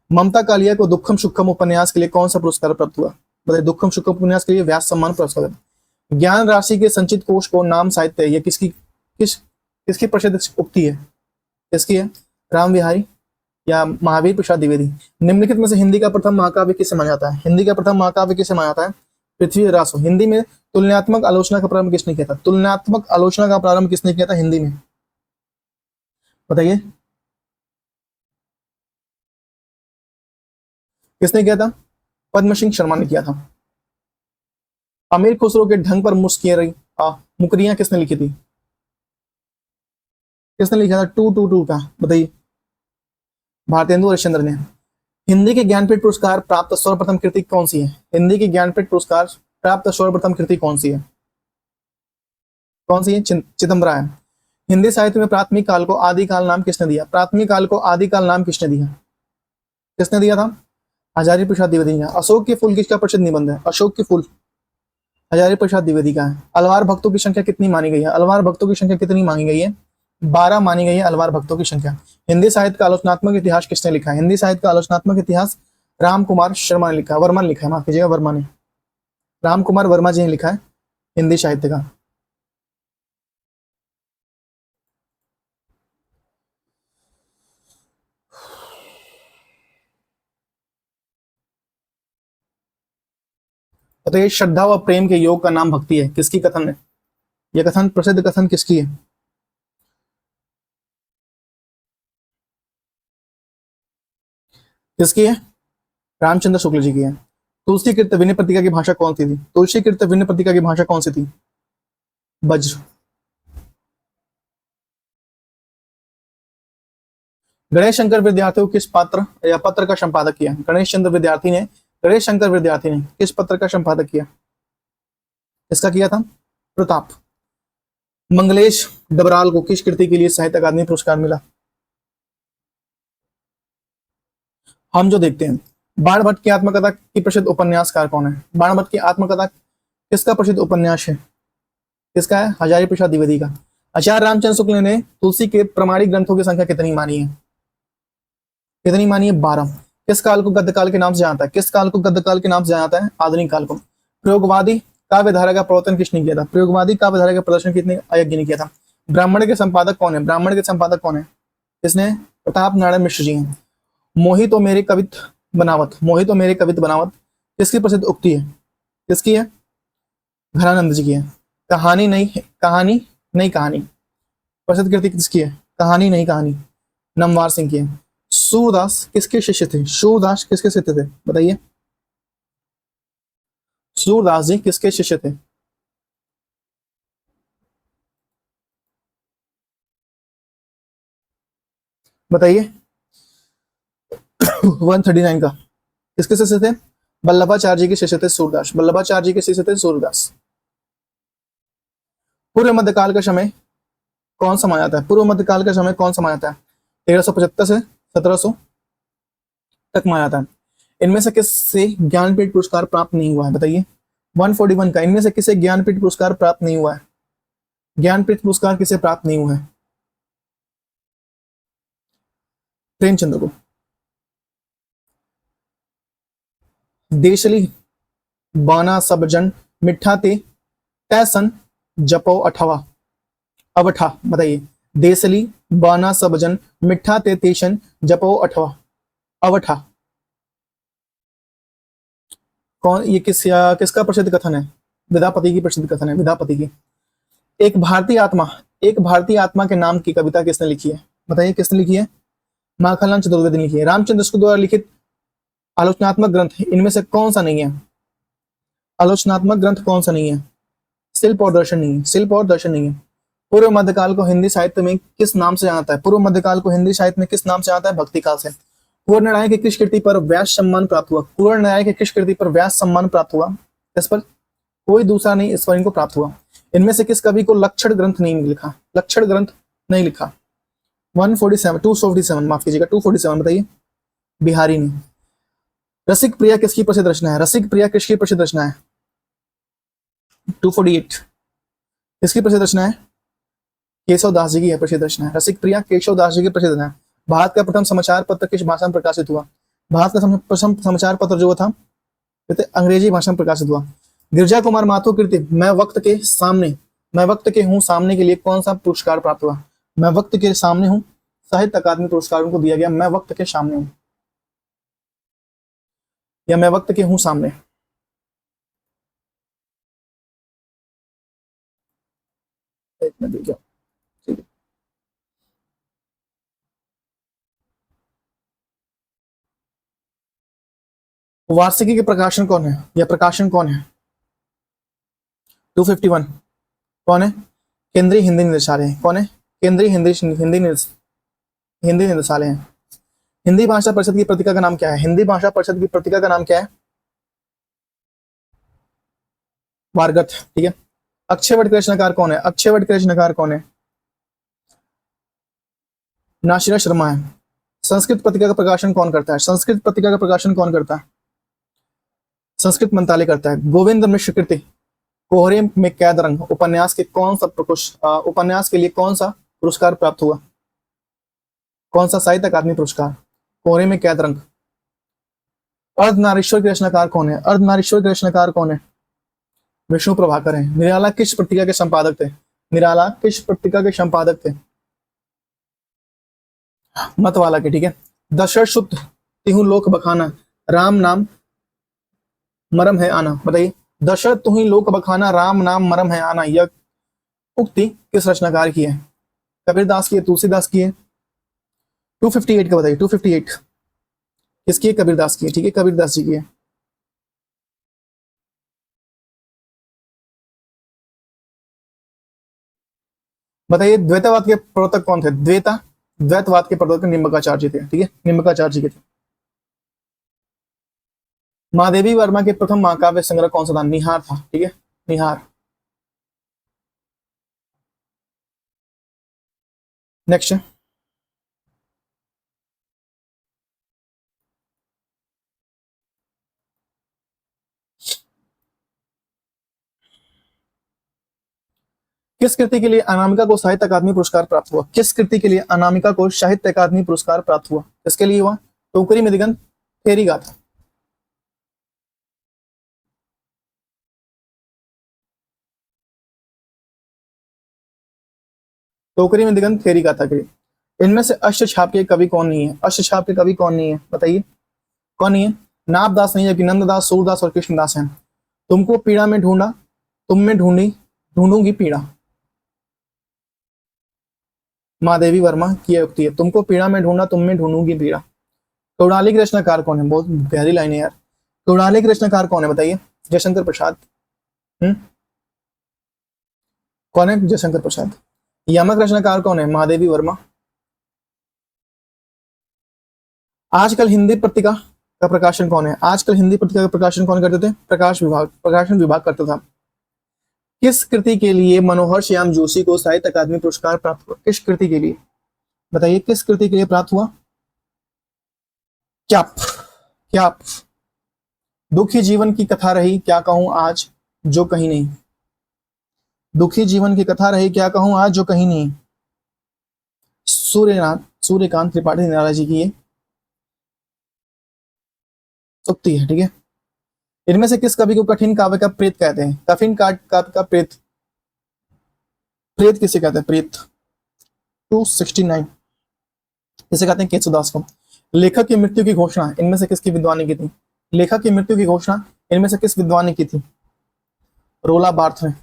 ममता कालिया को दुखम सुखम उपन्यास के लिए कौन सा पुरस्कार प्राप्त हुआ? बताइए। दुखम सुखम उपन्यास के लिए व्यास सम्मान पुरस्कार। ज्ञान राशि के संचित कोश को नाम साहित्य, ये किसकी प्रसिद्ध उक्ति है? किसकी है? राम बिहारी या महावीर प्रसाद द्विवेदी। निम्नलिखित में से हिंदी का प्रथम महाकाव्य किसे माना जाता है? हिंदी का प्रथम महाकाव्य किसे माना जाता है? पृथ्वीरास। हिंदी में तुलनात्मक आलोचना का प्रारंभ किसने किया था? तुलनात्मक आलोचना का प्रारंभ किसने किया था हिंदी में, बताइए। किसने किया था? पद्म सिंह शर्मा ने किया था। अमीर खुसरो के ढंग पर मुकरियां किसने लिखी थी? किसने लिखा था 222 का, बताइए। भारतेंदु हरिश्चंद्र ने। हिंदी के ज्ञानपीठ पुरस्कार प्राप्त सर्वप्रथम कृति कौन सी है? हिंदी की ज्ञानपीठ पुरस्कार प्राप्त सर्वप्रथम कृति कौन सी है? कौन सी है? चिदम्बरा है। हिंदी साहित्य में प्राथमिक काल को आदिकाल नाम किसने दिया? प्राथमिक काल को आदिकाल नाम किसने दिया? किसने दिया था? हजारी प्रसाद द्विवेदी ने। अशोक के फूल किसका प्रसिद्ध निबंध है? अशोक के फूल हजारी प्रसाद द्विवेदी का है। अलवार भक्तों की संख्या कितनी मानी गई है? अलवार भक्तों की संख्या कितनी मांगी गई है? 12 मानी गई है अलवार भक्तों की संख्या। हिंदी साहित्य का आलोचनात्मक इतिहास किसने लिखा है? हिंदी साहित्य का आलोचनात्मक इतिहास राम कुमार शर्मा ने लिखा है, वर्मा ने लिखा है, माफ कीजिएगा, वर्मा ने। राम कुमार वर्मा जी ने लिखा है हिंदी साहित्य का। बताइए श्रद्धा व प्रेम के योग का नाम भक्ति है, किसकी कथन है? यह कथन, प्रसिद्ध कथन किसकी है? किसकी है? रामचंद्र शुक्ल जी की है। तुलसी कृत विनय पत्रिका की भाषा कौन सी थी? तुलसी कृत विनय पत्रिका की भाषा कौन सी थी? वज्र। गणेश शंकर विद्यार्थी को किस पात्र या पत्र का संपादक किया? गणेश शंकर विद्यार्थी ने किस पत्र का संपादक किया? इसका किया था प्रताप। मंगलेश डबराल को किस कृति के लिए साहित्य अकादमी पुरस्कार मिला? हम जो देखते हैं, बाणभट्ट की आत्मकथा की प्रसिद्ध उपन्यासकार कौन है? बाणभट्ट की आत्मकथा किसका प्रसिद्ध उपन्यास है? किसका है? हजारी प्रसाद द्विवेदी का। आचार्य रामचंद्र शुक्ल ने तुलसी के प्रमाणिक ग्रंथों की संख्या कितनी मानी है? कितनी मानी है? 12। किस काल को गद्यकाल के नाम से जानता है? किस काल को गद्यकाल के नाम से जाना जाता है? आधुनिक काल को। प्रयोगवादी काव्यधारा का प्रवर्तन किसने किया था? प्रयोगवादी काव्यधारा का प्रदर्शन कितने अयज्ञ ने किया था? ब्राह्मण के संपादक कौन है? ब्राह्मण के संपादक कौन है? इसने प्रताप नारायण मिश्र जी हैं। मोहि तो मेरे कवित बनावत, मोहि तो मेरे कवित बनावत किसकी प्रसिद्ध उक्ति है? किसकी है? घनानंद जी की है। कहानी नहीं कहानी नहीं कहानी प्रसिद्ध कृति किसकी है? कहानी नहीं कहानी नमवार सिंह की है। सूरदास किसके शिष्य थे? सूरदास किसके शिष्य थे? बताइए, सूरदास जी किसके शिष्य थे? बताइए। 139 का किसके शिष्य थे? वल्लभाचार्य जी के शिष्य थे सूरदास। वल्लभाचार्य जी के शिष्य थे सूरदास। पूर्व मध्यकाल का समय कौन सा माना जाता है? पूर्व मध्यकाल का समय कौन सा माना जाता है? 1375 से 1700 तक माना जाता है। इनमें से किससे ज्ञानपीठ पुरस्कार प्राप्त नहीं हुआ है? बताइए। 141 का, इनमें से किसे ज्ञानपीठ पुरस्कार प्राप्त नहीं हुआ है? ज्ञानपीठ पुरस्कार किसे प्राप्त नहीं हुआ है? प्रेमचंद्र को। देशली बाना सब जन मिठा ते तैसन जपो अठवा अवठा। बताइए। देसली बाना सब जन मिठा ते तेशन जपो अठवा अवठा। कौन ये किसका प्रसिद्ध कथन है? विद्यापति की प्रसिद्ध कथन है, विद्यापति की। एक भारतीय आत्मा, एक भारतीय आत्मा के नाम की कविता किसने लिखी है? बताइए किसने लिखी है? माखनलाल चतुर्वेदी ने लिखी है। रामचंद्र शुक्ल द्वारा लिखित आलोचनात्मक ग्रंथ इनमें से कौन सा नहीं है? आलोचनात्मक ग्रंथ कौन सा नहीं है? शिल्प और दर्शन नहीं है। शिल्प और दर्शन नहीं है। पूर्व मध्यकाल को हिंदी साहित्य में किस नाम से जानता है? पूर्व मध्यकाल को हिंदी साहित्य में किस नाम से जानता है? भक्ति काल से। कुंवर नारायण की किस कृति पर व्यास सम्मान प्राप्त हुआ? कुंवर नारायण की किस कृति पर व्यास सम्मान प्राप्त हुआ? इस पर कोई दूसरा नहीं, इस पर इनको प्राप्त हुआ। इनमें से किस कवि को लक्षण ग्रंथ नहीं लिखा? लक्षण ग्रंथ नहीं लिखा। 147 247 माफ कीजिएगा 247 बताइए। बिहारी ने। रसिक प्रिया किसकी प्रसिद्ध रचना है? रसिक प्रिया किसकी प्रसिद्ध रचना है? 248 किसकी प्रसिद्ध रचना है? केशव दास जी की प्रसिद्ध रचना है। रसिक प्रिया केशव दास जी की प्रसिद्ध रचना है। भारत का प्रथम समाचार पत्र किस भाषा में प्रकाशित हुआ? भारत का प्रथम समाचार पत्र जो था अंग्रेजी भाषा में प्रकाशित हुआ। गिरजा कुमार माथुर कृति मैं वक्त के सामने, मैं वक्त के हूँ सामने के लिए कौन सा पुरस्कार प्राप्त हुआ? मैं वक्त के सामने हूँ साहित्य अकादमी पुरस्कार उनको दिया गया। मैं वक्त के सामने हूँ या मैं वक्त के हूँ सामने। एक मिनट देखिए। ठीक है। वार्षिकी के प्रकाशन कौन है या प्रकाशन कौन है? 251 कौन है? केंद्रीय हिंदी निदेशालय। कौन है? केंद्रीय हिंदी निदेशालय है। हिंदी भाषा परिषद की पत्रिका का नाम क्या है? हिंदी भाषा परिषद की पत्रिका का नाम क्या है? वारगत। ठीक है। अक्षयवट के रचनाकार कौन है? अक्षयवट के रचनाकार कौन है? नाशिरा शर्मा है। संस्कृत पत्रिका का प्रकाशन कौन करता है? संस्कृत पत्रिका का प्रकाशन कौन करता है? संस्कृत मंत्रालय करता है। गोविंद मिश्र कृति कोहरे में कैद रंग उपन्यास के कौन सा उपन्यास के लिए कौन सा पुरस्कार प्राप्त हुआ? कौन सा साहित्य अकादमी पुरस्कार? कोहरे में कैद रंग। अर्धनारीश्वर के रचनाकार कौन है? अर्धनारीश्वर के रचनाकार कौन है? विष्णु प्रभाकर है। निराला किस पत्रिका के संपादक थे? निराला किस पत्रिका के संपादक थे? मतवाला के। ठीक है। दशरथ सुत तिहु लोक बखाना राम नाम मरम है आना। बताइए। दशरथ तुम्ही लोक बखाना, राम नाम मरम है आना, यह उक्ति किस रचनाकार की है? कबीरदास की है, तुलसीदास की है? 258 का बताइए, 258 किसकी है? कबीरदास की है, ठीक है, कबीरदास जी की है। बताइए द्वैतवाद के प्रवर्तक कौन थे? द्वैतवाद के प्रवर्तक निम्बकाचार्य थे, ठीक है, निम्बकाचार्य के थे। महादेवी वर्मा के प्रथम महाकाव्य संग्रह कौन सा था? निहार था, ठीक है, निहार। नेक्स्ट, किस कृति के लिए अनामिका को साहित्य अकादमी पुरस्कार प्राप्त हुआ? किस कृति के लिए अनामिका को साहित्य अकादमी पुरस्कार प्राप्त हुआ? किसके लिए हुआ? टोकरी में दिगंत, फेरी गाथा। टोकरी में दिगंत, फेरी गाथा के लिए। इनमें से अष्टछाप के कवि कौन नहीं है? अष्टछाप के कवि कौन नहीं है, बताइए कौन नहीं है? नाभदास नहीं है कि नंददास, सूरदास और कृष्णदास हैं। तुमको पीड़ा में ढूंढा, तुम में ढूंढी, ढूंढूंगी पीड़ा। महादेवी वर्मा की उक्ति है, तुमको पीड़ा में ढूंढा, तुम में ढूंढूंगी पीड़ा। कौड़ालिक रचनाकार कौन है? बहुत गहरी लाइन है यार। कौड़ालिक रचनाकार कौन है, बताइए? जयशंकर प्रसाद। कौन है? जयशंकर प्रसाद। यमक रचनाकार कौन है? महादेवी वर्मा। आजकल हिंदी पत्रिका का प्रकाशन कौन है? आजकल हिंदी पत्रिका का प्रकाशन कौन करते थे? प्रकाश विभाग, प्रकाशन विभाग करता था। किस कृति के लिए मनोहर श्याम जोशी को साहित्य अकादमी पुरस्कार प्राप्त हुआ? किस कृति के लिए, बताइए किस कृति के लिए प्राप्त हुआ? क्या क्या दुखी जीवन की कथा रही, क्या कहूं आज जो कहीं नहीं। दुखी जीवन की कथा रही, क्या कहूं आज जो कहीं नहीं। सूर्यकांत त्रिपाठी निराला जी की ये उक्ति है, ठीक है। इनमें से किस कवि को कठिन काव्य का प्रेत कहते हैं? कठिन काव्य का प्रेत, प्रेत किसे कहते हैं? प्रेत 269 किसे कहते हैं? केशवदास को। लेखक की मृत्यु की घोषणा इनमें से किसकी विद्वान ने की थी? लेखक की मृत्यु की घोषणा इनमें से किस विद्वान ने की थी? रोला बार्थ ने।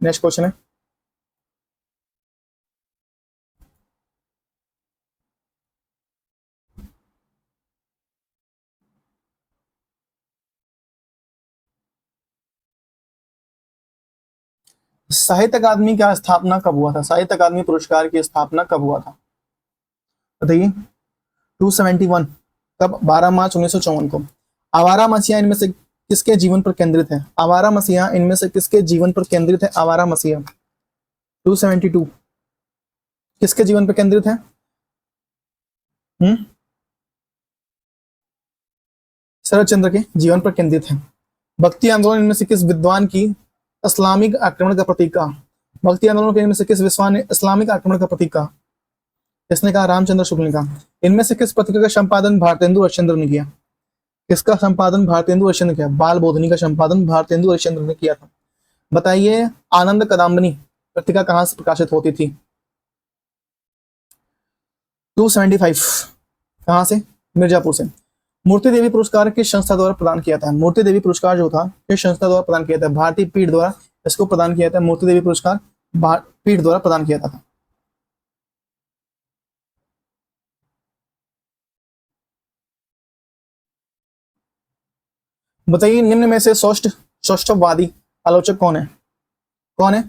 नेक्स्ट क्वेश्चन है, साहित्य अकादमी का स्थापना कब हुआ था? साहित्य अकादमी पुरस्कार की स्थापना कब हुआ था, बताइए? 271 कब? 12 मार्च 1954 को। आवारा मसीहा इनमें से किसके जीवन पर केंद्रित है? आवारा मसीहा इनमें से किसके जीवन पर केंद्रित है? आवारा मसीहा 272 किसके जीवन पर केंद्रित है? शरद चंद्र के जीवन पर केंद्रित है। भक्ति आंदोलन इनमें से किस विद्वान की इस्लामिक आक्रमण का प्रतीक कहा? भक्ति आंदोलन के इनमें से किस विद्वान ने इस्लामिक आक्रमण का प्रतीक कहा? किसने कहा? रामचंद्र शुक्ल ने कहा। इनमें से किस पत्रिका का संपादन भारतेंदु हरिश्चंद्र ने किया? किसका संपादन भारतेंदु हरिश्चंद्र ने किया? बाल बोधनी का संपादन भारतेंदु हरिश्चंद्र ने किया था। बताइए आनंद कदम्बनी पत्रिका कहां से प्रकाशित होती थी? 275 कहां से? मिर्जापुर से। मूर्ति देवी पुरस्कार किस संस्था द्वारा प्रदान किया था? मूर्ति देवी पुरस्कार जो था किस संस्था द्वारा प्रदान किया था? भारतीय पीठ द्वारा इसको प्रदान किया था। मूर्ति देवी पुरस्कार पीठ द्वारा प्रदान किया था। बताइए निम्न में से सौष्ठववादी आलोचक कौन है? कौन है?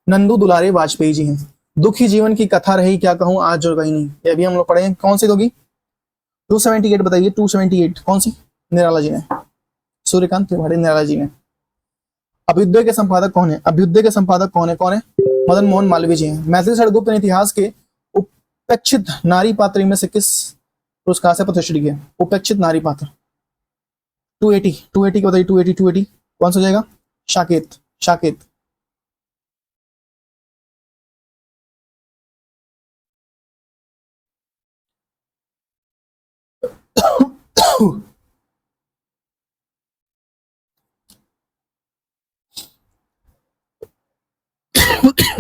नंदू दुलारे वाजपेयी जी हैं। दुखी जीवन की कथा रही, क्या कहूं आज जो कहीं नहीं, ये अभी हम लोग पढ़े। कौन सी होगी? 278 बताइए, 278 कौन सी? निराला जी ने, सूर्यकांत त्रिपाठी निराला जी ने। अभ्युदय के संपादक कौन है? अभ्युदय के संपादक कौन है? कौन है? मदन मोहन मालवीय जी हैं। मैथिली षड़गुप्त ने इतिहास के उपेक्षित नारी पात्र में से किस पुरस्कार से प्रतिष्ठित किया? उपेक्षित नारी पात्र 280 को बताइए, 280 कौन सा हो जाएगा? शाकेत, शाकेत।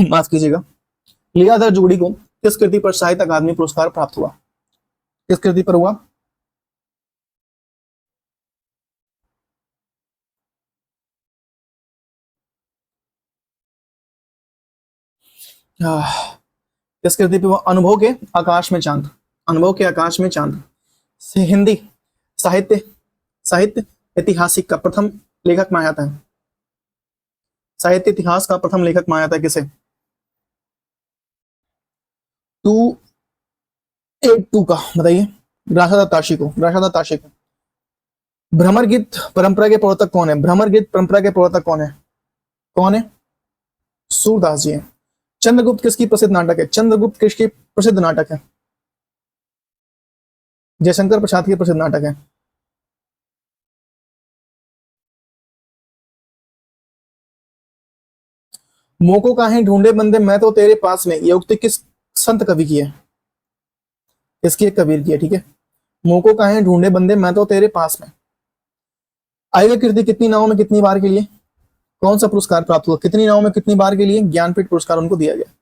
माफ कीजिएगा। लीलाधर जुगड़ी को किस कृति पर साहित्य अकादमी पुरस्कार प्राप्त हुआ? किस कृति पर हुआ? किस कृति पे वो अनुभव के आकाश में चांद, अनुभव के आकाश में चांद। हिंदी साहित्य, साहित्य ऐतिहासिक का प्रथम लेखक माना जाता है, साहित्य इतिहास का प्रथम लेखक माना जाता है किसे? 282 का बताइए, राशादाताशी को, राशादाताशी को। भ्रमर गीत परंपरा के प्रवर्तक कौन है? भ्रमर गीत परंपरा के प्रवर्तक कौन है? कौन है? सूरदास जी है। चंद्रगुप्त किसकी प्रसिद्ध नाटक है? चंद्रगुप्त किसकी प्रसिद्ध नाटक है? जयशंकर प्रसाद की प्रसिद्ध नाटक है। मोको काहे ढूंढे बंदे मैं तो तेरे पास में, ये उक्ति किस संत कवि की है? इसकी एक कबीर की है, ठीक है। मोको काहे ढूंढे बंदे मैं तो तेरे पास में। आर्य कृति कितनी नावों में कितनी बार के लिए कौन सा पुरस्कार प्राप्त हुआ? कितनी नावों में कितनी बार के लिए ज्ञानपीठ पुरस्कार उनको दिया गया?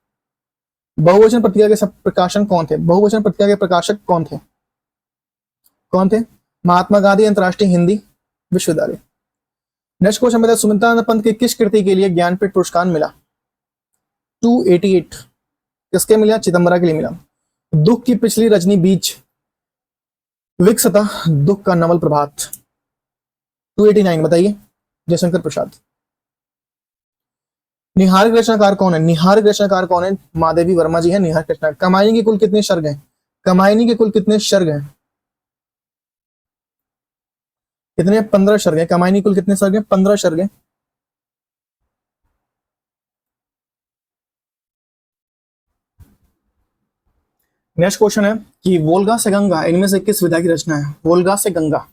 बहुवचन पत्रिका के प्रकाशन कौन थे? बहुवचन पत्रिका के प्रकाशक कौन थे? कौन थे? महात्मा गांधी अंतर्राष्ट्रीय हिंदी विश्वविद्यालय। नेक्स्ट क्वेश्चन बताया, सुमित्रानंद पंत की किस कृति के लिए ज्ञानपीठ पुरस्कार मिला? 288 किसके मिला? चिदम्बरा के लिए मिला। दुख की पिछली रजनी बीच विकसता दुख का नवल प्रभात। 289 बताइए, जयशंकर प्रसाद। निहार के रचनाकार कौन है? निहार के रचनाकार कौन है? महादेवी वर्मा जी है निहार के रचनाकार। कमायनी के कुल कितने सर्ग हैं? कमायनी के कुल कितने सर्ग हैं? कितने? 15 सर्ग हैं। कमायनी कुल कितने सर्ग हैं? 15 सर्ग हैं। नेक्स्ट क्वेश्चन है कि वोल्गा से गंगा इनमें से किस विधा की रचना है? वोल्गा से गंगा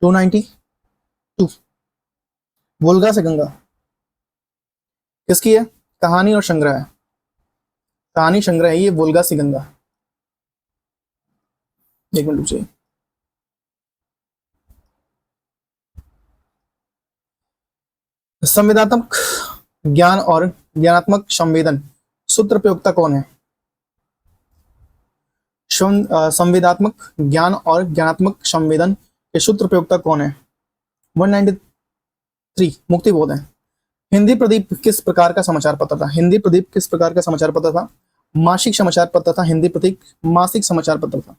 292। वोल्गा से गंगा किसकी है? कहानी और संग्रह है, कहानी संग्रह है ये वोल्गा से गंगा। एक मिनट रुकिए। संवेदनात्मक ज्ञान और ज्ञानात्मक संवेदन सूत्र प्रयोक्ता कौन है? संवेदात्मक ज्ञान और ज्ञानात्मक संवेदन के सूत्र प्रयोक्ता कौन है? 193 मुक्तिबोध है। हिंदी प्रदीप किस प्रकार का समाचार पत्र था? हिंदी प्रदीप किस प्रकार का समाचार पत्र था? मासिक समाचार पत्र था। हिंदी प्रदीप मासिक समाचार पत्र था।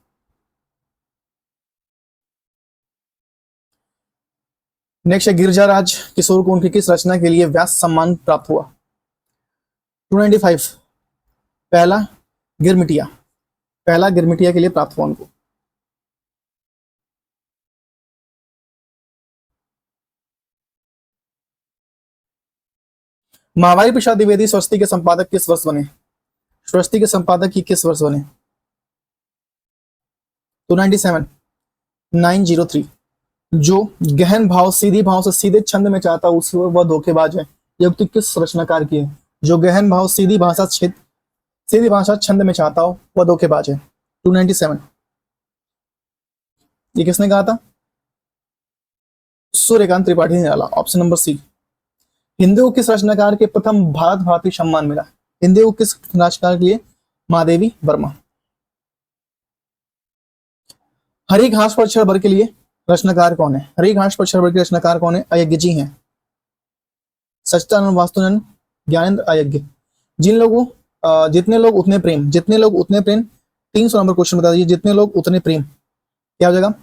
नेक्स्ट है, गिरिजाराज किशोर को उनकी किस रचना के लिए व्यास सम्मान प्राप्त हुआ? 295 पहला गिरमिटिया, पहला गिरमिटिया के लिए प्राप्त हुआ उनको। महावारी प्रसाद द्विवेदी स्वस्ति के संपादक किस वर्ष बने? स्वस्ति के संपादक की किस वर्ष बने? 297 903। जो गहन भाव सीधी भाव से सीधे छंद में चाहता उस वह धोखेबाज है, ये उक्ति किस रचनाकार की है? जो गहन भाव सीधी भाषा छंद में चाहता हो वह धोखेबाज है। 297 ये किसने कहा था? सूर्यकांत त्रिपाठी ने डाला, ऑप्शन नंबर सी। हिंदी को किस रचनाकार के प्रथम भारत भारती सम्मान मिला? हिंदी को किस रचनाकार के लिए? महादेवी वर्मा। हरी घास पर क्षण भर के लिए रचनाकार कौन है? हरी घास पर क्षण भर के रचनाकार कौन है? अयज्ञ जी हैं, सच्चिदानंद वास्तुनंद ज्ञानेंद्र अयज्ञ। जिन लोगों जितने लोग उतने प्रेम, जितने लोग उतने प्रेम। 300 नंबर क्वेश्चन बता दीजिए, जितने लोग उतने प्रेम क्या हो जाएगा?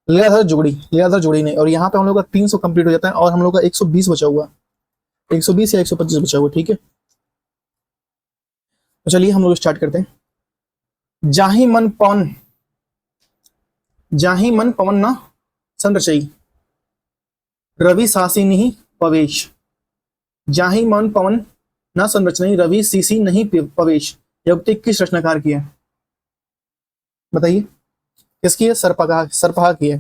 लीलाधर जोड़ी, लीलाधर जोड़ी नहीं। और यहाँ पे हम लोग का 300 कंप्लीट हो जाता है और हम लोग का 120 बचा हुआ, 120 या 125 बचा हुआ, ठीक है। तो चलिए हम लोग स्टार्ट करते हैं। जाहि मन पवन ना संरचई रवि सासी नहीं पवेश। जाहि मन पवन न संरचना रवि सीसी नहीं पवेश, यह उक्ति किस रचनाकार की है? बताइए किसकी है? सरपहा की है।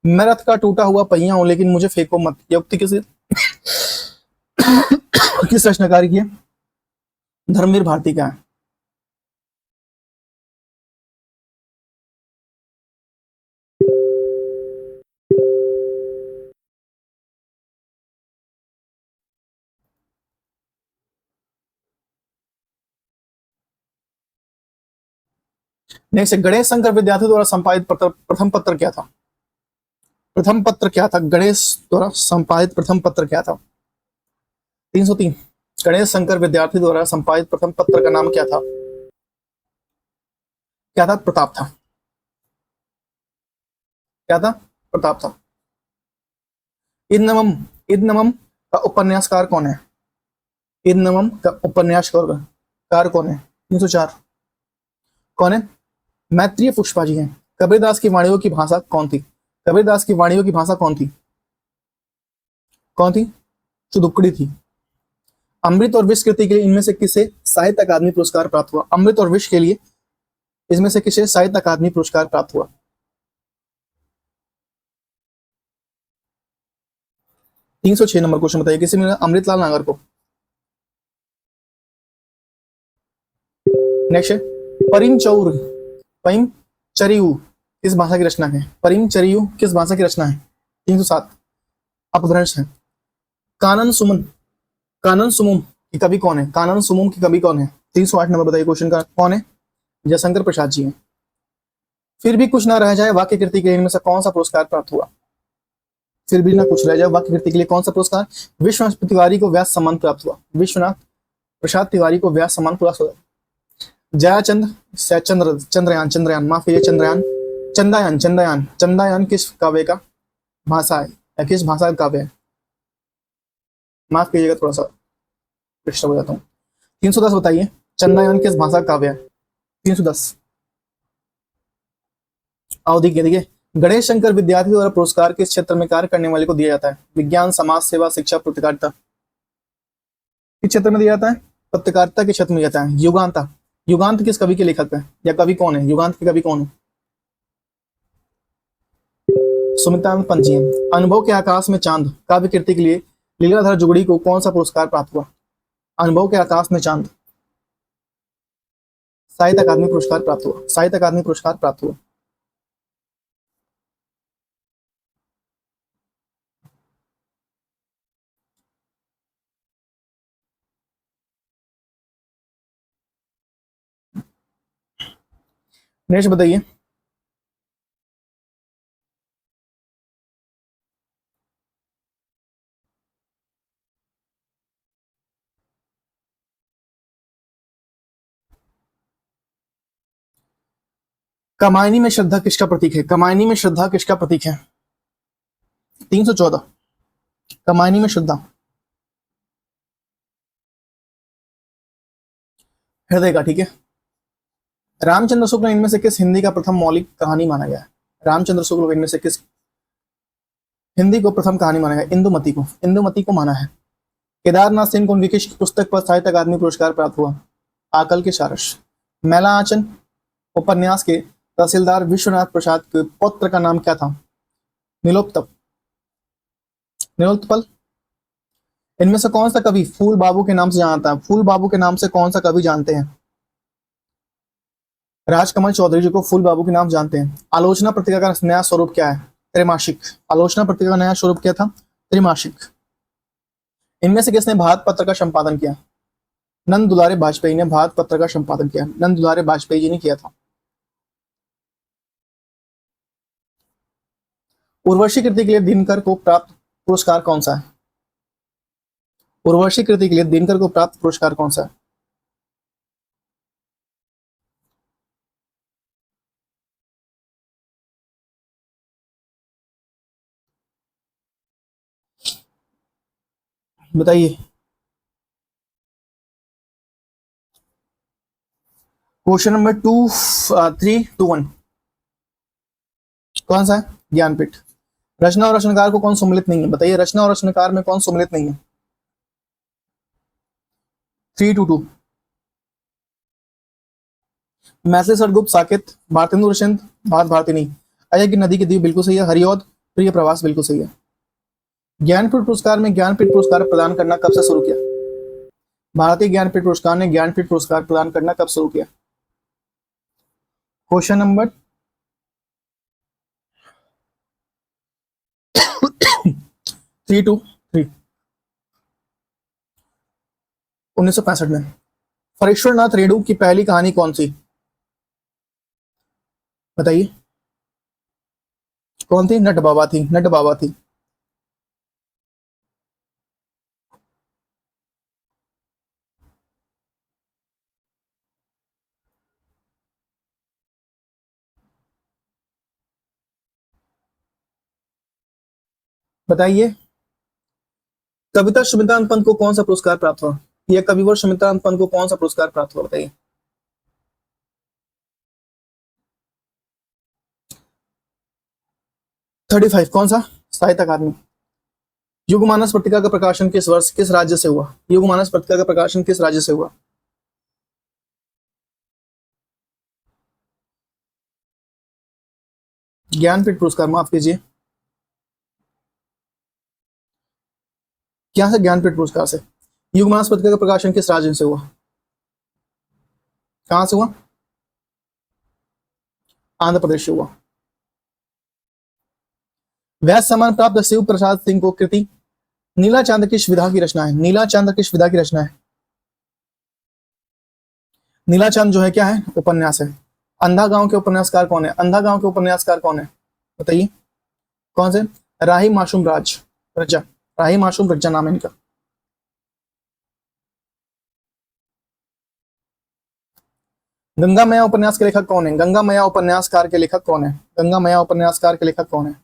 मैं रथ का टूटा हुआ पहिया हूं लेकिन मुझे फेंको मत, यह उक्ति किस रचनाकार की है? धर्मवीर भारती का है। नेक्स्ट, गणेश शंकर विद्यार्थी द्वारा संपादित प्रथम पत्र क्या था? प्रथम पत्र क्या था? गणेश द्वारा संपादित प्रथम पत्र क्या था? 303 गणेश शंकर विद्यार्थी द्वारा संपादित प्रथम पत्र का नाम क्या था? क्या था? प्रताप था। क्या था? प्रताप था। इदनमम, इदनमम का उपन्यासकार कौन है? इदनमम का उपन्यासकार कौन है? 304 कौन है? मैत्रेय पुष्पा जी हैं। कबीरदास की वाणियों की भाषा कौन थी? कबीरदास की वाणियों की भाषा कौन थी? कौन थी? चुदुक्कड़ी थी। अमृत और विष कृति के लिए इनमें से किसे साहित्य अकादमी पुरस्कार प्राप्त हुआ? अमृत और विष के लिए इसमें से किसे साहित्य अकादमी पुरस्कार प्राप्त हुआ? 306 नंबर क्वेश्चन बताइए, किसे मिला? अमृतलाल नागर को। नेक्स्ट है परिम चौर, परिम चरियु किस भाषा की रचना है? परिम चरियु किस भाषा की रचना है? 307 अपभ्रंश है। कानन सुमन, कानन सुमुम की कवि कौन है? कानन सुमुम की कवि कौन है? 308 नंबर बताइए क्वेश्चन का, कौन है? जयशंकर प्रसाद जी हैं। फिर भी कुछ ना रह जाए वाक्य कृति के लिए इनमें से कौन सा पुरस्कार प्राप्त हुआ? फिर भी ना कुछ रह जाए वाक्य कृति के लिए कौन सा पुरस्कार? विश्वनाथ तिवारी को व्यास सम्मान प्राप्त हुआ। विश्वनाथ प्रसाद तिवारी को व्यास सम्मान प्राप्त हुआ। जयाचंद चंद्रयान, चंद्रयान माफ कीजिए, चंद्रयान, चंदायान, चंदायान, चंदायान किस काव्य का भाषा है या किस भाषा का काव्य है? माफ कीजिएगा, थोड़ा सा डिस्टर्ब हो जाता हूँ। 310 बताइए, चंदायान किस भाषा का काव्य है? 310 अवधि के देखिए, गणेश शंकर विद्यार्थी द्वारा पुरस्कार किस क्षेत्र में कार्य करने वाले को दिया जाता है? विज्ञान, समाज सेवा, शिक्षा, पत्रकारिता। किस क्षेत्र में दिया जाता है? पत्रकारिता के क्षेत्र में दिया जाता है। युगांता, युगांत किस कवि के लेखक है या कवि कौन है? युगांत के कवि कौन है? सुमित्रानंद पंत जी हैं। अनुभव के आकाश में चांद काव्य कृति के लिए लीलाधर जुगड़ी को कौन सा पुरस्कार प्राप्त हुआ? अनुभव के आकाश में चांद साहित्य अकादमी पुरस्कार प्राप्त हुआ। साहित्य अकादमी पुरस्कार प्राप्त हुआ। नेक्स्ट बताइए, कमायनी में श्रद्धा किसका प्रतीक है? कमायनी में श्रद्धा किसका प्रतीक है? 314 कमायनी में श्रद्धा हृदय का, ठीक है। रामचंद्र शुक्ल इनमें से किस हिंदी का प्रथम मौलिक कहानी माना गया है? रामचंद्र शुक्ल इनमें से किस हिंदी को प्रथम कहानी माना गया? इंदुमती को, इंदुमती को माना है। केदारनाथ सिंह को उनकी किस पुस्तक पर साहित्य अकादमी पुरस्कार प्राप्त हुआ? आकल के सारस। मैला आंचल उपन्यास के तहसीलदार विश्वनाथ प्रसाद के पौत्र का नाम क्या था? नीलोत्पल, नीलोत्पल। इनमें से कौन सा कवि फूल बाबू के नाम से जानता है? फूल बाबू के नाम से कौन सा कवि जानते हैं? राजकमल चौधरी जी को फूल बाबू के नाम जानते हैं। आलोचना पत्रिका का नया स्वरूप क्या है? त्रैमासिक। आलोचना पत्रिका का नया स्वरूप क्या था? त्रैमासिक। इनमें से किसने भारत पत्र का संपादन किया? नंद दुलारे वाजपेयी ने भारत पत्र का संपादन किया। नंद दुलारे वाजपेयी जी ने किया था। उर्वशी कृति के लिए दिनकर को प्राप्त पुरस्कार कौन सा है? उर्वशी कृति के लिए दिनकर को प्राप्त पुरस्कार कौन सा है? बताइए। क्वेश्चन नंबर 2321 कौन सा है? ज्ञानपीठ। रचना और रचनाकार को कौन सम्मिलित नहीं है? बताइए, रचना और रचनाकार में कौन सम्मिलित नहीं है? 322 मैथिली सड़गुप्त साकेत, भारतेंदु रचित भारत भारती नहीं। अजय की नदी की द्वीप बिल्कुल सही है। हरिऔध प्रिय प्रवास बिल्कुल सही है। ज्ञानपीठ पुरस्कार में ज्ञानपीठ पुरस्कार प्रदान करना कब से शुरू किया? भारतीय ज्ञानपीठ पुरस्कार ने ज्ञानपीठ पुरस्कार प्रदान करना कब शुरू किया? क्वेश्चन नंबर 323 1965 में। फरेश्वर नाथ रेणु की पहली कहानी कौन सी? बताइए, कौन थी? नट बाबा थी, नट बाबा थी। बताइए, कविता सुमित्रानंद पंत को कौन सा पुरस्कार प्राप्त हुआ? यह कविवर सुमित्रानंद पंत को कौन सा पुरस्कार प्राप्त हुआ, बताइए। 35 कौन सा? साहित्य अकादमी। युगमानस पत्रिका का प्रकाशन किस वर्ष किस राज्य से हुआ? युगमानस पत्रिका का प्रकाशन किस राज्य से हुआ? ज्ञानपीठ पुरस्कार, माफ कीजिए, क्या से? ज्ञानपीठ पुरस्कार से। युगमानस पत्रिका का प्रकाशन किस राज्य से हुआ? कहां से हुआ? आंध्र प्रदेश से हुआ। व्यास सम्मान प्राप्त शिव प्रसाद सिंह को कृति नीला चांद किस विधा की रचना है? नीला चांद किस विधा की रचना है? नीला चांद जो है क्या है? उपन्यास है। अंधा गांव के उपन्यासकार कौन है? अंधा गांव के उपन्यासकार कौन है, बताइए। कौन से? राही मासूम राज रजा, राही मासूम रजा नाम है इनका। गंगा मैया उपन्यास के लेखक कौन है? गंगा मैया उपन्यासकार के लेखक कौन है? गंगा मैया उपन्यासकार के लेखक कौन है?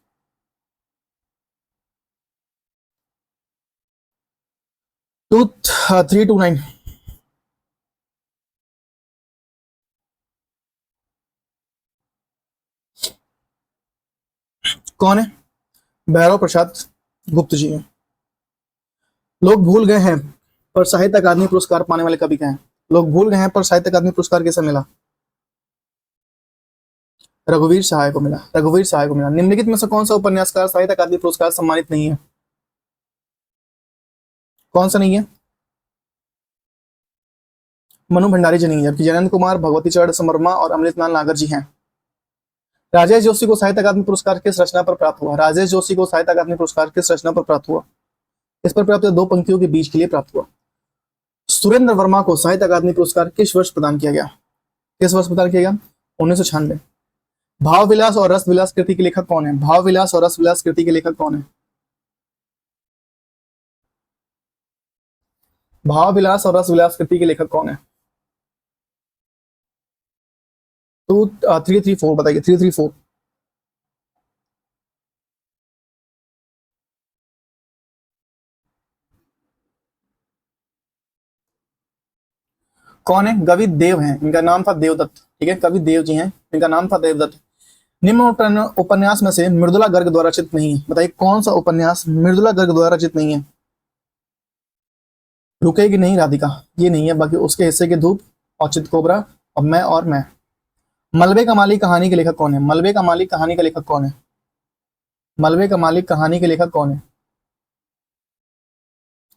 329। कौन है? भैरव प्रसाद गुप्त जी हैं। लोग भूल गए हैं पर साहित्य अकादमी पुरस्कार पाने वाले कवि क्या हैं? लोग भूल गए हैं पर साहित्य अकादमी पुरस्कार किसे मिला? रघुवीर सहाय को मिला, रघुवीर सहाय को मिला। निम्नलिखित में से कौन सा उपन्यासकार साहित्य अकादमी पुरस्कार सम्मानित नहीं है? कौन सा नहीं है? मनु भंडारी जी नहीं है, जबकि जयनंद कुमार, भगवती चरण समरमा और अमृतलाल नागर जी हैं। राजेश जोशी को साहित्य अकादमी पुरस्कार किस रचना पर प्राप्त हुआ? राजेश जोशी को साहित्य अकादमी पुरस्कार किस रचना पर प्राप्त हुआ? इस पर प्राप्त हुआ? दो पंक्तियों के बीच के लिए प्राप्त हुआ। सुरेंद्र वर्मा को साहित्य अकादमी पुरस्कार किस वर्ष प्रदान किया गया? किस वर्ष प्रदान किया गया? 1996। भाव विलास और रस विलास कृति के लेखक कौन है? भाव विलास और रस विलास कृति के लेखक कौन है? भाव विलास और रस विलास कृति के लेखक कौन है? 334 बताइए, 334। कौन है? कवि देव हैं, इनका नाम था देवदत्त। ठीक है, कवि देव जी हैं, इनका नाम था देवदत्त। निम्न उपन्यास में से मृदुला गर्ग द्वारा रचित नहीं है, बताइए कौन सा उपन्यास मृदुला गर्ग द्वारा रचित नहीं है? रुकेगी नहीं राधिका, ये नहीं है। बाकी उसके हिस्से के धूप, औचित कोबरा और मैं और मैं। मलबे का मालिक कहानी के लेखक कौन है? मलबे का मालिक कहानी का लेखक कौन है? मलबे का मालिक कहानी के लेखक कौन है?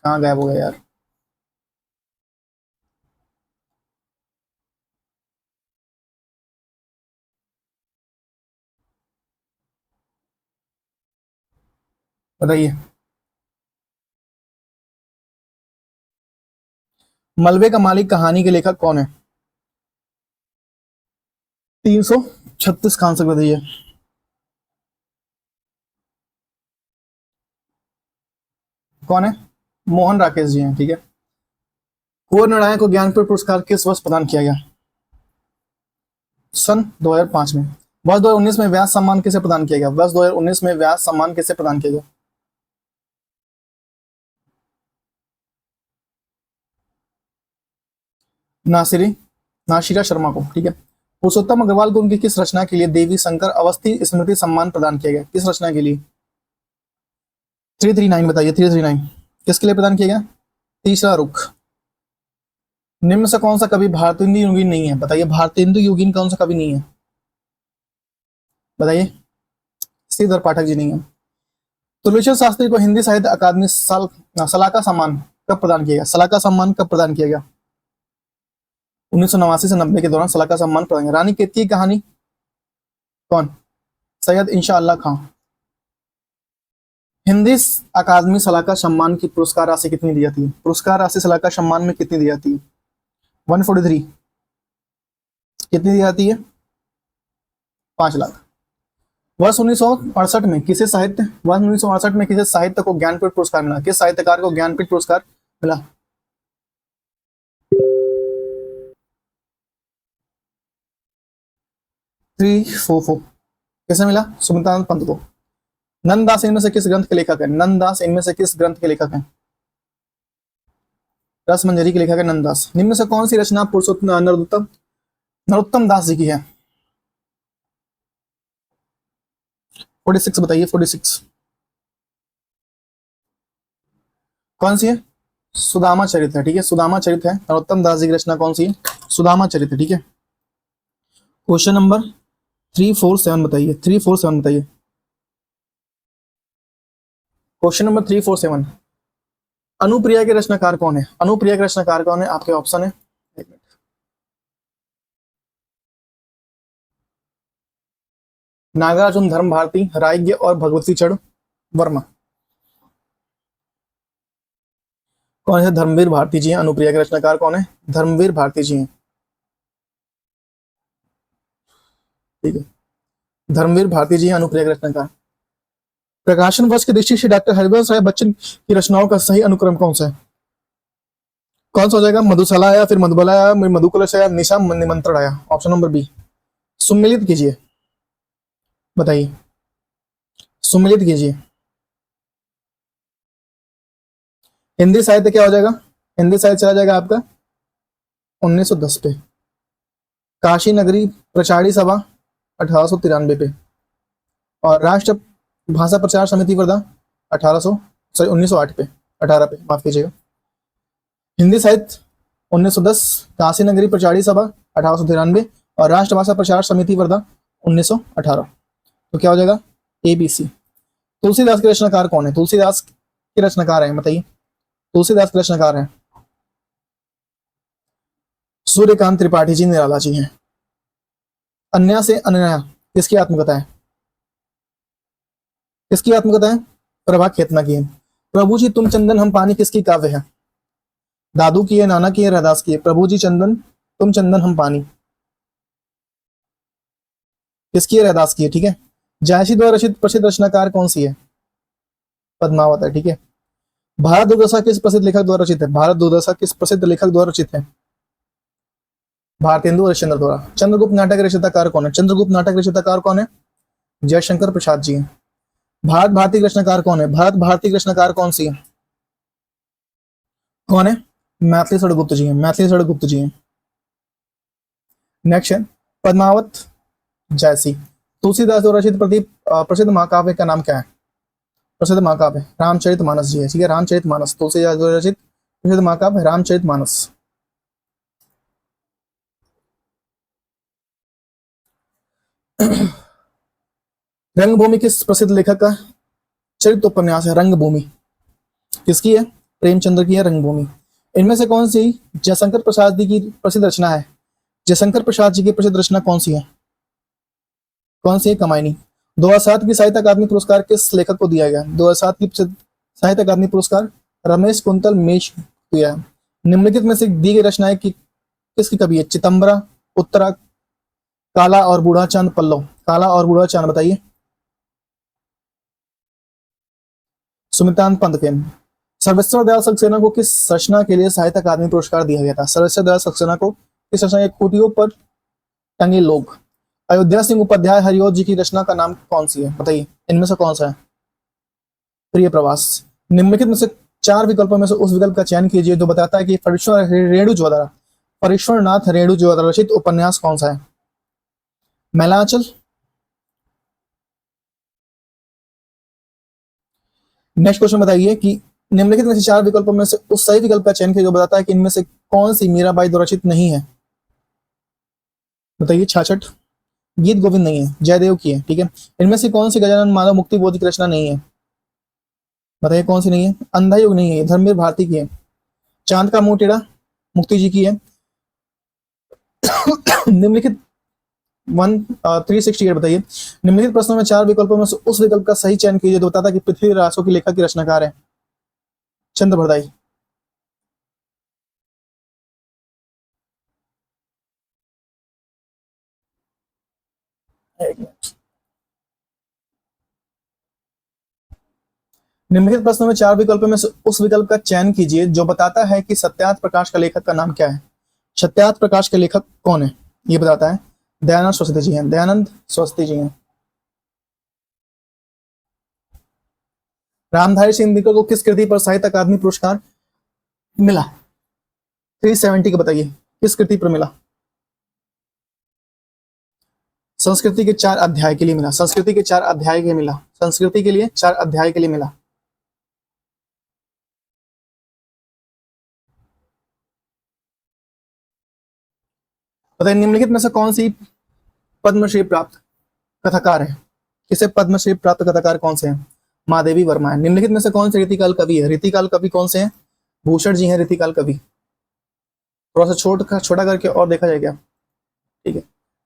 कहाँ गायब हो गया यार? बताइए। मलबे का मालिक कहानी के लेखक कौन है? 336 का आंसर बताइए। कौन है? मोहन राकेश जी हैं। ठीक है। कुंवर नारायण को ज्ञानपीठ पुरस्कार किस वर्ष प्रदान किया गया? सन 2005 में। वर्ष 2019 में व्यास सम्मान किसे प्रदान किया गया? वर्ष 2019 में व्यास सम्मान किसे प्रदान किया गया? नासिरी नाशिरा शर्मा को। ठीक है। पुरुषोत्तम अग्रवाल को उनकी किस रचना के लिए देवी शंकर अवस्थी स्मृति सम्मान प्रदान किया गया? किस रचना के लिए? 339 बताइए, 339 किसके लिए प्रदान किया गया? तीसरा रुख। निम्न से कौन सा कवि भारतेंदु योगीन नहीं है? बताइए, भारतेंदु योगीन कौन सा कवि नहीं है? बताइए। श्रीधर पाठक जी नहीं है। तुलसीचंद शास्त्री को हिंदी साहित्य अकादमी सलाका सम्मान कब प्रदान किया गया? सलाका सम्मान कब प्रदान किया गया? 1989 से 90 के दौरान सलाका सम्मान प्रदान किया। रानी केतकी की कहानी कौन? सैयद इंशा अल्लाह खां। हिंदी अकादमी सलाका सम्मान की पुरस्कार राशि कितनी दी जाती है? पुरस्कार राशि सलाका सम्मान में कितनी दी जाती है? 143। कितनी दी जाती है? 5 लाख। वर्ष 1968 में किसे साहित्य को ज्ञानपीठ पुरस्कार मिला? किस साहित्यकार को ज्ञानपीठ पुरस्कार मिला? Three four four. किसे मिला? सुमित्रानंद पंत को। नंददास इनमें से किस ग्रंथ के लेखक है? नंददास इनमें से किस ग्रंथ के लेखक हैं? रसमंजरी के लेखक है नंददास। निम्न में से कौन सी रचना पुरुषोत्तम नरोत्तम नरोत्तम दास जी की है? 46 बताइए, 46 कौन सी है? सुदामा चरित है, ठीक है, सुदामा चरित है। नरोत्तम दास जी की रचना कौन सी है? सुदामा चरित है, ठीक है। क्वेश्चन नंबर 347 बताइए, 347 बताइए। क्वेश्चन नंबर 347, अनुप्रिया के रचनाकार कौन है? अनुप्रिया के रचनाकार कौन है? आपके ऑप्शन है, एक मिनट। नागार्जुन, धर्म भारती, रायज्ञ और भगवती चरण वर्मा। कौन है? धर्मवीर भारती जी हैं। अनुप्रिया के रचनाकार कौन है? धर्मवीर भारती जी हैं, ठीक है, धर्मवीर भारती जी हैं अनुप्रिया के रचनाकार। प्रकाशन वर्ष की दृष्टि से डॉक्टर हरिवंश राय बच्चन की रचनाओं का सही अनुक्रम कौन सा है? कौन सा हो जाएगा? मधुशाला आया, फिर मधुबला आया, मधुकलश आया, निशा निमंत्रण आया। Option number B. सुमिलित कीजिए, बताइए, सुमिलित कीजिए। हिंदी साहित्य क्या हो जाएगा? हिंदी साहित्य चला जाएगा आपका 1910 पे। काशी नगरी प्रचारी सभा 1893 पे। और राष्ट्र भाषा प्रचार समिति वर्धा 1908 पे, 18 पे, माफ कीजिएगा। हिंदी साहित्य 1910, काशी नगरी प्रचारी सभा 1893 और राष्ट्रभाषा प्रचार समिति वर्धा 1918। तो क्या हो जाएगा? ABC। तुलसीदास के रचनाकार कौन है? तुलसीदास के रचनाकार है, बताइए, तुलसीदास के रचनाकार है सूर्यकांत त्रिपाठी जी, निराला जी हैं। अन्या से अनन्या किसकी आत्मकथा है? किसकी आत्मकथा है? प्रभा खेतना की है। प्रभु जी तुम चंदन हम पानी किसकी काव्य है? दादू की है, नाना की है, रैदास की है? प्रभु जी चंदन तुम चंदन हम पानी किसकी है? रैदास की है, ठीक है। जायसी द्वारा रचित प्रसिद्ध रचनाकार कौन सी है? पद्मावत है, ठीक है। भारत दुर्दशा किस प्रसिद्ध लेखक द्वारा रचित है? भारत दुर्दशा किस प्रसिद्ध लेखक द्वारा रचित है? भारतेंदु हरिश्चंद्र द्वारा। चंद्रगुप्त नाटक रचयिताकार कौन है? चंद्रगुप्त नाटक रचयिताकार कौन है? जयशंकर प्रसाद जी हैं। भारत भारती की रचनाकार कौन है? भारत भारती की रचनाकार कौन सी है? कौन है? मैथिली षडगुप्त जी हैं, मैथिली षडगुप्त जी हैं। नेक्स्ट है पद्मावत जायसी। तुलसीदास द्वारा रचित प्रसिद्ध महाकाव्य का नाम क्या है? प्रसिद्ध महाकाव्य रामचरितमानस जी है, ठीक है, रामचरितमानस। तुलसीदास द्वारा रचित प्रसिद्ध महाकाव्य रामचरितमानस। रंगभूमि किस प्रसिद्ध लेखक का चरित्र उपन्यास है? रंगभूमि किसकी है? प्रेमचंद्र की है रंगभूमि। इनमें से कौन सी जयशंकर प्रसाद जी की प्रसिद्ध रचना है? जयशंकर प्रसाद जी की प्रसिद्ध रचना कौन सी है? कौन सी है? कमायनी। 2007 की साहित्य अकादमी पुरस्कार किस लेखक को दिया गया? 2007 की साहित्य अकादमी पुरस्कार रमेश कुंतल मेश को दिया है। निम्नलिखित में से दी गई रचनाएं की किसकी कवि है? चितंबरा, उत्तरा, काला और बूढ़ा चांद, पल्लव। काला और बूढ़ा चांद बताइए। सुमित्रानंद पंत के। सर्वेश्वर दयाल सक्सेना को किस रचना के लिए साहित्य अकादमी पुरस्कार दिया गया था? सर्वेश्वर दयाल सक्सेना को किस रचना के? खूंटियों पर टंगे लोग। अयोध्या सिंह उपाध्याय हरिओं जी की रचना का नाम कौन सी है? बताइए, इनमें से कौन सा है? प्रिय प्रवास। निम्नलिखित में से 4 विकल्पों में से उस विकल्प का चयन कीजिए जो बताता है कि फरीश्वरनाथ रेणु जो द्वारा रचित उपन्यास कौन सा है? मैलांचल। नेक्स्ट क्वेश्चन बताइए कि निम्नलिखित में से 4 विकल्पों में से उस सही विकल्प का चयन कीजिए जो बताता है कि इनमें से कौन सी मीराबाई द्वारा रचित नहीं है? बताइए। छाछठ, गीत गोविंद नहीं है, जयदेव की है, ठीक है। इनमें से कौन सी गजानन माधव मुक्ति बोध की रचना नहीं है? बताइए कौन सी नहीं है? अंधा युग नहीं है, धर्मवीर भारती की है। चांद का मुंह टेढ़ा मुक्ति जी की है। निम्नलिखित 368 बताइए। निम्नलिखित प्रश्नों में 4 विकल्पों में से उस विकल्प का सही चयन कीजिए जो बताता है कि पृथ्वी रासों की लेखक की रचनाकार है। चंद्र बरदाई। निम्नलिखित प्रश्नों में 4 विकल्पों में से उस विकल्प का चयन कीजिए जो बताता है कि सत्यार्थ प्रकाश का लेखक का नाम क्या है? सत्यार्थ प्रकाश के लेखक कौन है? ये बताता है दयानंद सरस्वती जी हैं, दयानंद सरस्वती जी हैं। रामधारी सिंह दिनकर को किस कृति पर साहित्य अकादमी पुरस्कार मिला? 370 का बताइए, किस कृति पर मिला? संस्कृति के 4 अध्याय के लिए मिला। संस्कृति के 4 अध्याय के लिए मिला। संस्कृति के लिए 4 अध्याय के लिए मिला। बताइए निम्नलिखित में से कौन सी पद्मश्री प्राप्त कथाकार है? किसे पद्मश्री प्राप्त कथाकार कौन से हैं? महादेवी वर्मा है। निम्नलिखित में से कौन से रीतिकाल कवि है? रीतिकाल कवि कौन से हैं? भूषण जी हैं रीतिकाल कवि। थोड़ा सा छोटा करके और देखा जाएगा, ठीक है?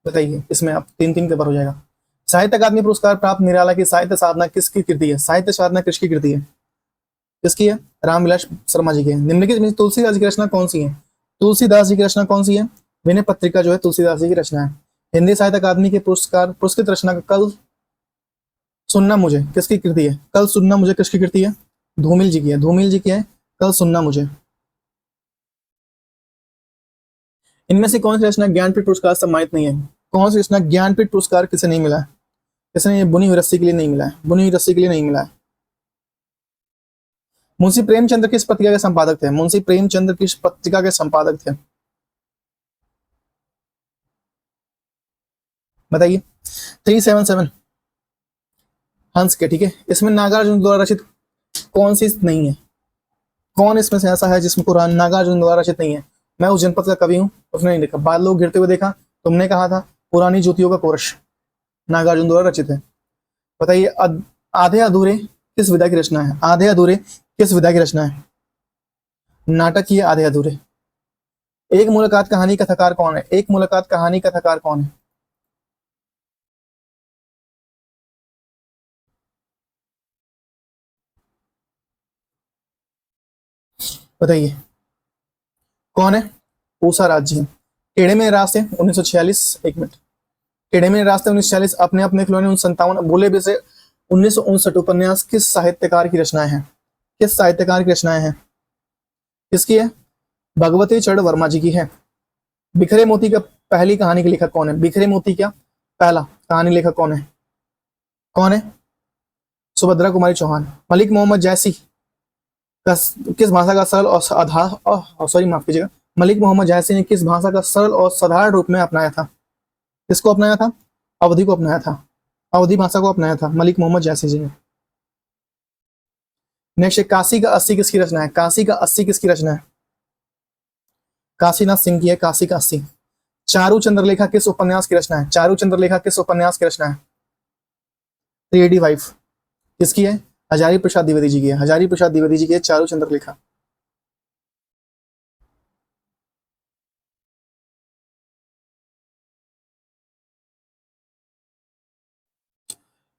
बताइए, इसमें आप 3-3 के बार हो जाएगा। साहित्य अकादमी पुरस्कार प्राप्त निराला की साहित्य साधना किसकी कृति है? साहित्य साधना किसकी कृति है? किसकी है? रामविलास शर्मा जी की है। निम्नलिखित में तुलसीदास की रचना कौन सी है? तुलसीदास जी की रचना कौन सी है? विनय पत्रिका जो है तुलसीदास जी की रचना है। हिंदी साहित्य अकादमी के पुरस्कार पुरस्कृत रचना का कल सुनना मुझे किसकी कृति है? कल सुनना मुझे किसकी कृति है? धूमिल जी की है। धूमिल जी की है कल सुनना मुझे। इनमें से कौन सी रचना ज्ञानपीठ पुरस्कार सम्मानित नहीं है? कौन सी रचना ज्ञानपीठ पुरस्कार किसे नहीं मिला है? किसे नहीं? बुनी हुई रस्सी के लिए नहीं मिला है। बुनी हुई रस्सी के लिए नहीं मिला है। मुंशी प्रेमचंद्र किस पत्रिका के संपादक थे? मुंशी प्रेमचंद्र किस पत्रिका के संपादक थे? बताइए। 377 हंस के, ठीक है। इसमें नागार्जुन द्वारा रचित कौन सी नहीं है? कौन इसमें से ऐसा है जिसमें कुरान नागार्जुन द्वारा रचित नहीं है? मैं उस जनपद का कवि हूं, उसने नहीं देखा। बाद लोग गिरते हुए देखा, तुमने कहा था पुरानी जूतियों का कोरश नागार्जुन द्वारा रचित है। बताइए आधे अधूरे किस विधा की रचना है? आधे अधूरे किस विधा की रचना है? नाटक की आधे अधूरे। एक मुलाकात कहानी कथाकार कौन है? एक मुलाकात कहानी कथाकार कौन है? बताइए कौन है? पूसा राज्य। टेढ़े में रास्ते 1946, एक मिनट। टेढ़े में रास्ते 1946, अपने अपने खिलौने 1957, बोले बेसे 1959 उपन्यास किस साहित्यकार की रचनाएं हैं? किस साहित्यकार की रचनाएं हैं? किसकी है? भगवती चरण वर्मा जी की है। बिखरे मोती का पहली कहानी के लेखक कौन है? बिखरे मोती का पहला कहानी लेखक कौन है? कौन है? सुभद्रा कुमारी चौहान। मलिक मोहम्मद जैसी किस भाषा का सरल और सॉरी माफ कीजिएगा, मलिक मोहम्मद जैसी ने किस भाषा का सरल और साधारण रूप में अपनाया था? किसको अपनाया था? अवधि को अपनाया था। अवधि भाषा को अपनाया था मलिक मोहम्मद जैसी जी ने। नेक्स्ट, काशी का 80 किसकी रचना है? काशी का 80 किसकी रचना है? काशीनाथ सिंह की है काशी का 80। चारू चंद्रलेखा किस उपन्यास की रचना है? चारू चंद्रलेखा किस उपन्यास की रचना है? 385 किसकी है? हजारी प्रसाद द्विवेदी जी की है। हजारी प्रसाद द्विवेदी जी की है चारू चंद्रलेखा।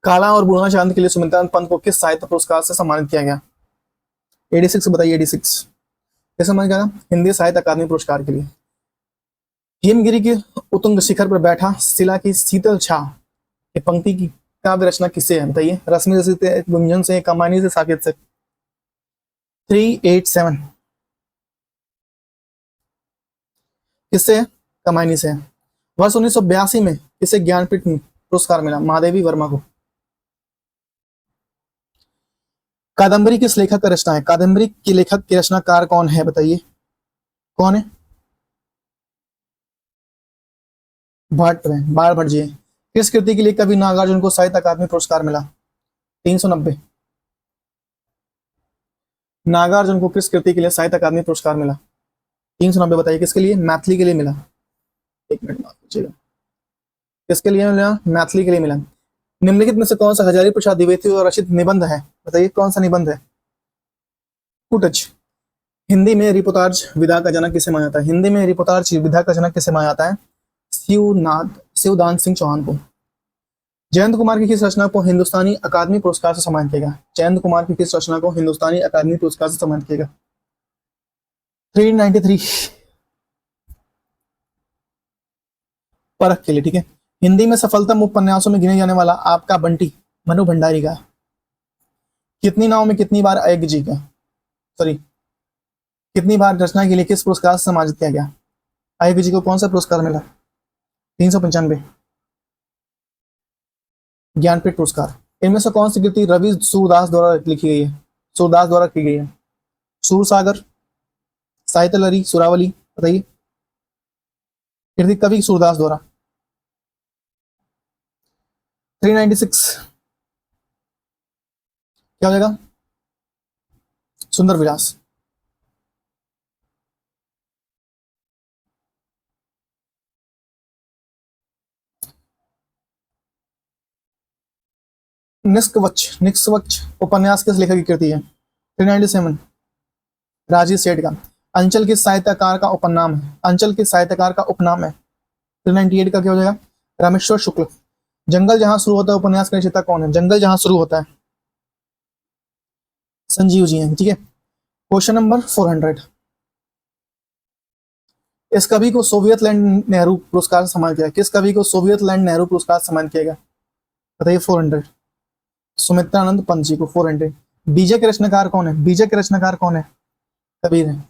काला और बूढ़ा चांद के लिए सुमित्रा पंत को किस साहित्य पुरस्कार से सम्मानित किया गया? 86 बताइए। 86 किस सम्मानित किया गया? हिंदी साहित्य अकादमी पुरस्कार के लिए। हिमगिरी के उत्तुंग शिखर पर बैठा शिला की शीतल छा ये पंक्ति की काव्य रचना किससे है? बताइए। रश्मि रचित गुंजन से, कमानी से, साकेत से। 387 किससे है? कमानी से। वर्ष 1982 में किसे ज्ञानपीठ पुरस्कार मिला? महादेवी वर्मा को। कादम्बरी किस लेखक का रचना है? कादम्बरी के लेखक के रचनाकार कौन है? बताइए कौन है? भट्ट है, बाण भट्ट जी है। किस कृति के लिए कवि नागार्जुन को साहित्य अकादमी पुरस्कार मिला? 390 नागार्जुन को किस कृति के लिए साहित्य अकादमी पुरस्कार मिला? 390 बताइए किसके लिए? मैथिली के लिए मिला। एक मिनट माफ कीजिएगा, किसके लिए मिला? मैथिली के लिए मिला। निम्नलिखित में से कौन सा हजारी प्रसाद द्विवेदी और रचित निबंध है? बताइए कौन सा निबंध है? कुटच। हिंदी में रिपोर्टाज विधा का जनक किसे माना जाता है? हिंदी में रिपोर्टाज विधा का जनक किसे माना जाता है? शिवदान सिंह चौहान को। जयंत कुमार की किस रचना को हिंदुस्तानी अकादमी पुरस्कार से सम्मानित किया गया? जयंत कुमार की किस रचना को हिंदुस्तानी अकादमी पुरस्कार से सम्मानित किया गया? 393 परख के लिए, ठीक है। हिंदी में सफलतम उपन्यासों में गिने जाने वाला आपका बंटी मनु भंडारी का। कितनी नाव में कितनी बार अयज्ञ जी का, सॉरी कितनी बार रचना के लिए किस पुरस्कार से सम्मानित किया गया? अयज्ञ जी को कौन सा पुरस्कार मिला? 395 ज्ञानपीठ पुरस्कार। इनमें से कौन सी कृति रवि सूरदास द्वारा लिखी गई है, सूरदास द्वारा की गई है? सूरसागर, साहित्य लहरी, सुरावली, बताइए। कृति कवि सूरदास द्वारा। 396 क्या हो जाएगा? सुंदर विलास। निष्कवच उपन्यास किस लेखक की कृति है? 397 राजीव सेठ का। अंचल किस साहित्यकार का उपनाम है? अंचल किस साहित्यकार का उपनाम है? 398 का क्या हो जाएगा? रामेश्वर शुक्ल। जंगल जहां शुरू होता है उपन्यास का रचयिता कौन है? जंगल जहां शुरू होता है संजीव जी हैं, ठीक है। Question number 400। इस कवि को सोवियत लैंड नेहरू पुरस्कार से सम्मानित किया गया। किस कवि को सोवियत लैंड नेहरू पुरस्कार से सम्मानित किया गया? बताइए। 400 सुमित्रानंद पंत जी को। 400 बीजे के रचनाकार कौन है? बीजे के रचनाकार कौन है? कबीर है।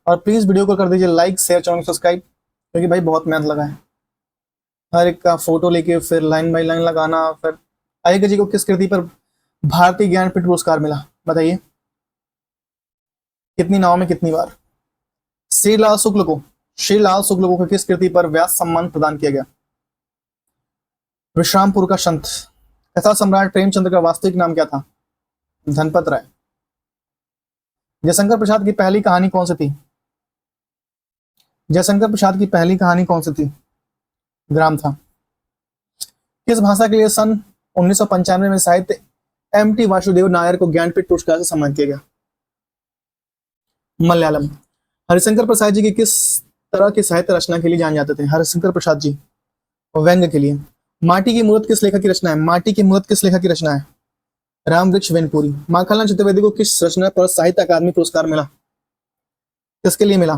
और प्लीज वीडियो को कर दीजिए लाइक, शेयर, चैनल सब्सक्राइब, क्योंकि भाई बहुत मेहनत लगा है। हर एक का फोटो लेके फिर लाइन बाय लाइन लगाना। फिर अय्यर जी को किस कृति पर भारतीय ज्ञानपीठ पुरस्कार मिला? बताइए। कितनी नाव में कितनी बार? श्रीलाल शुक्ल को। श्रीलाल शुक्ल को किस कृति पर व्यास सम्मान प्रदान किया गया? विश्रामपुर का संत। कथा सम्राट प्रेमचंद्र का वास्तविक नाम क्या था? धनपत राय। जयशंकर प्रसाद की पहली कहानी कौन सी थी? जयशंकर प्रसाद की पहली कहानी कौन सी थी? ग्राम था। किस भाषा के लिए सन 1995 में साहित्य एम.टी. वासुदेव नायर को ज्ञानपीठ पुरस्कार से सम्मानित किया गया? मलयालम। हरिशंकर प्रसाद जी की किस तरह की साहित्य रचना के लिए जाने जाते थे? हरिशंकर प्रसाद जी व्यंग्य के लिए। माटी की मूर्त किस लेखक की रचना है? माटी की मूर्त किस लेखक की रचना है? रामवृक्ष वेनपुरी। माखनलाल चतुर्वेदी को किस रचना पर साहित्य अकादमी पुरस्कार मिला? किसके लिए मिला?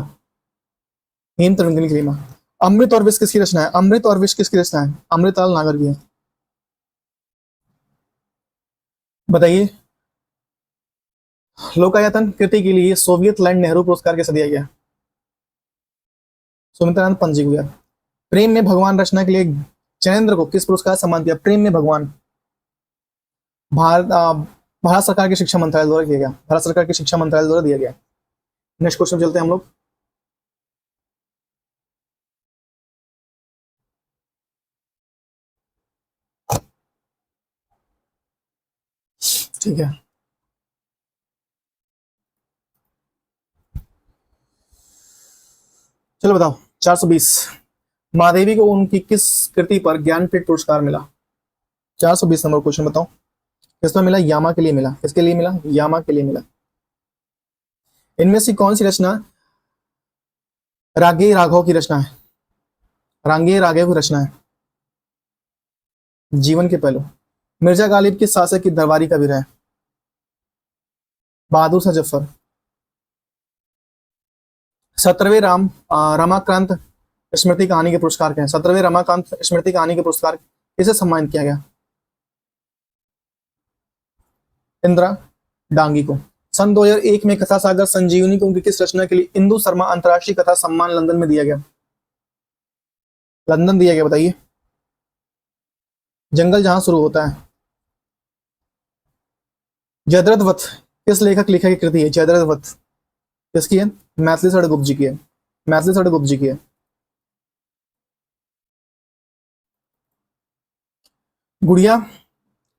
हेम तरंगिनी के लिए। अमृत और विष किसकी रचना है? अमृत और विष किसकी रचना है? अमृतलाल नागर की है। बताइए। लोकायतन कृति के लिए सोवियत लैंड नेहरू पुरस्कार कैसे दिया गया? सुमित्रानंद पंत जी को दिया। प्रेम में भगवान रचना के लिए चैनेन्द्र को किस पुरस्कार सम्मान दिया? प्रेम में भगवान। भारत सरकार के शिक्षा मंत्रालय द्वारा किया गया। भारत सरकार के शिक्षा मंत्रालय द्वारा दिया गया। नेक्स्ट क्वेश्चन चलते हैं हम लोग। ठीक है, चलो बताओ। 420 महादेवी को उनकी किस कृति पर ज्ञानपीठ पुरस्कार मिला? 420 नंबर क्वेश्चन बताओ। किसमें मिला? यामा के लिए मिला। किसके लिए मिला? यामा के लिए मिला। इनमें से कौन सी रचना रागे राघव की रचना है? रागे राघव की रचना है। जीवन के पहलू। मिर्जा गालिब किस शासक की दरबारी कबीर है? बहादुर शाह जफर। 17वें रमाकांत स्मृति कहानी के पुरस्कार क्या है? 17वें रमाकांत स्मृति कहानी के पुरस्कार किसे सम्मानित किया गया? इंदिरा डांगी को। सन 2001 में कथा सागर संजीवनी को उनकी किस रचना के लिए इंदु शर्मा अंतर्राष्ट्रीय कथा सम्मान लंदन में दिया गया? लंदन दिया गया। बताइए। जंगल जहां शुरू होता है। जयद्रथ वध किस लेखक की कृति है? जयद्रथ वध किसकी है? मैथिली शरण गुप्त जी की है। मैथिली शरण गुप्त जी की है। गुड़िया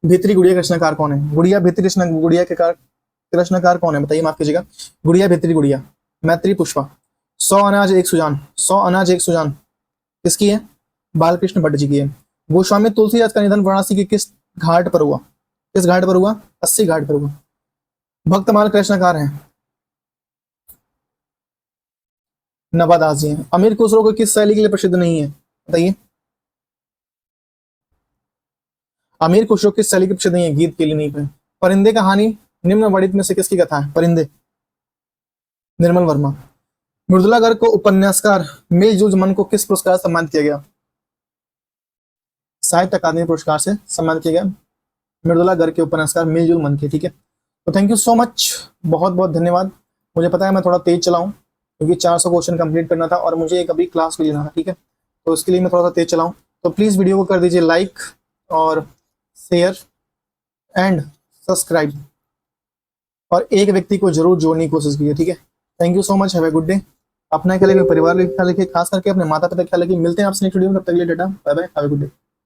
भीतरी गुड़िया रचनाकार कौन है? गुड़िया भीतरी गुड़िया के रचनाकार कौन है? बताइए। माफ कीजिएगा। गुड़िया भीतरी गुड़िया मैत्री पुष्पा। 100 अनाज एक सुजान। 100 अनाज एक सुजान किसकी है? बालकृष्ण भट्ट जी की है। गोस्वामी तुलसीदास का निधन वाराणसी के किस घाट पर हुआ? किस घाट पर हुआ? 80 घाट पर हुआ। भक्तमाल के रचनाकार हैं नवादास जी हैं। अमीर खुसरो को किस शैली के लिए प्रसिद्ध नहीं है? बताइए। अमीर खुसरो किस शैली के प्रसिद्ध नहीं है? गीत के लिए नहीं है। परिंदे कहानी निम्न वर्णित में से किसकी कथा है? परिंदे निर्मल वर्मा। मृदुला गर्ग को उपन्यासकार मिलजुल मन को किस पुरस्कार से सम्मानित किया गया? साहित्य अकादमी पुरस्कार से सम्मानित किया गया मृदुला गर्ग के उपन्यासकार मिलजुल मन के। ठीक है, तो थैंक यू सो मच, बहुत बहुत धन्यवाद। मुझे पता है मैं थोड़ा तेज चलाऊं क्योंकि 400 क्वेश्चन कंप्लीट करना था और मुझे एक अभी क्लास भी लेना था, ठीक है। तो उसके लिए मैं थोड़ा सा तेज चलाऊँ, तो प्लीज़ वीडियो को कर दीजिए लाइक और शेयर एंड सब्सक्राइब, और एक व्यक्ति को जरूर जोड़ने की कोशिश कीजिए, ठीक है। Thank you so much, have a good day. अपना ख्याल रखिए, परिवार का ख्याल रखिए, खास करके अपने माता पिता का ख्याल रखिए। मिलते हैं आपसे नेक्स्ट वीडियो में, तब तक के लिए tata bye bye, have a good day.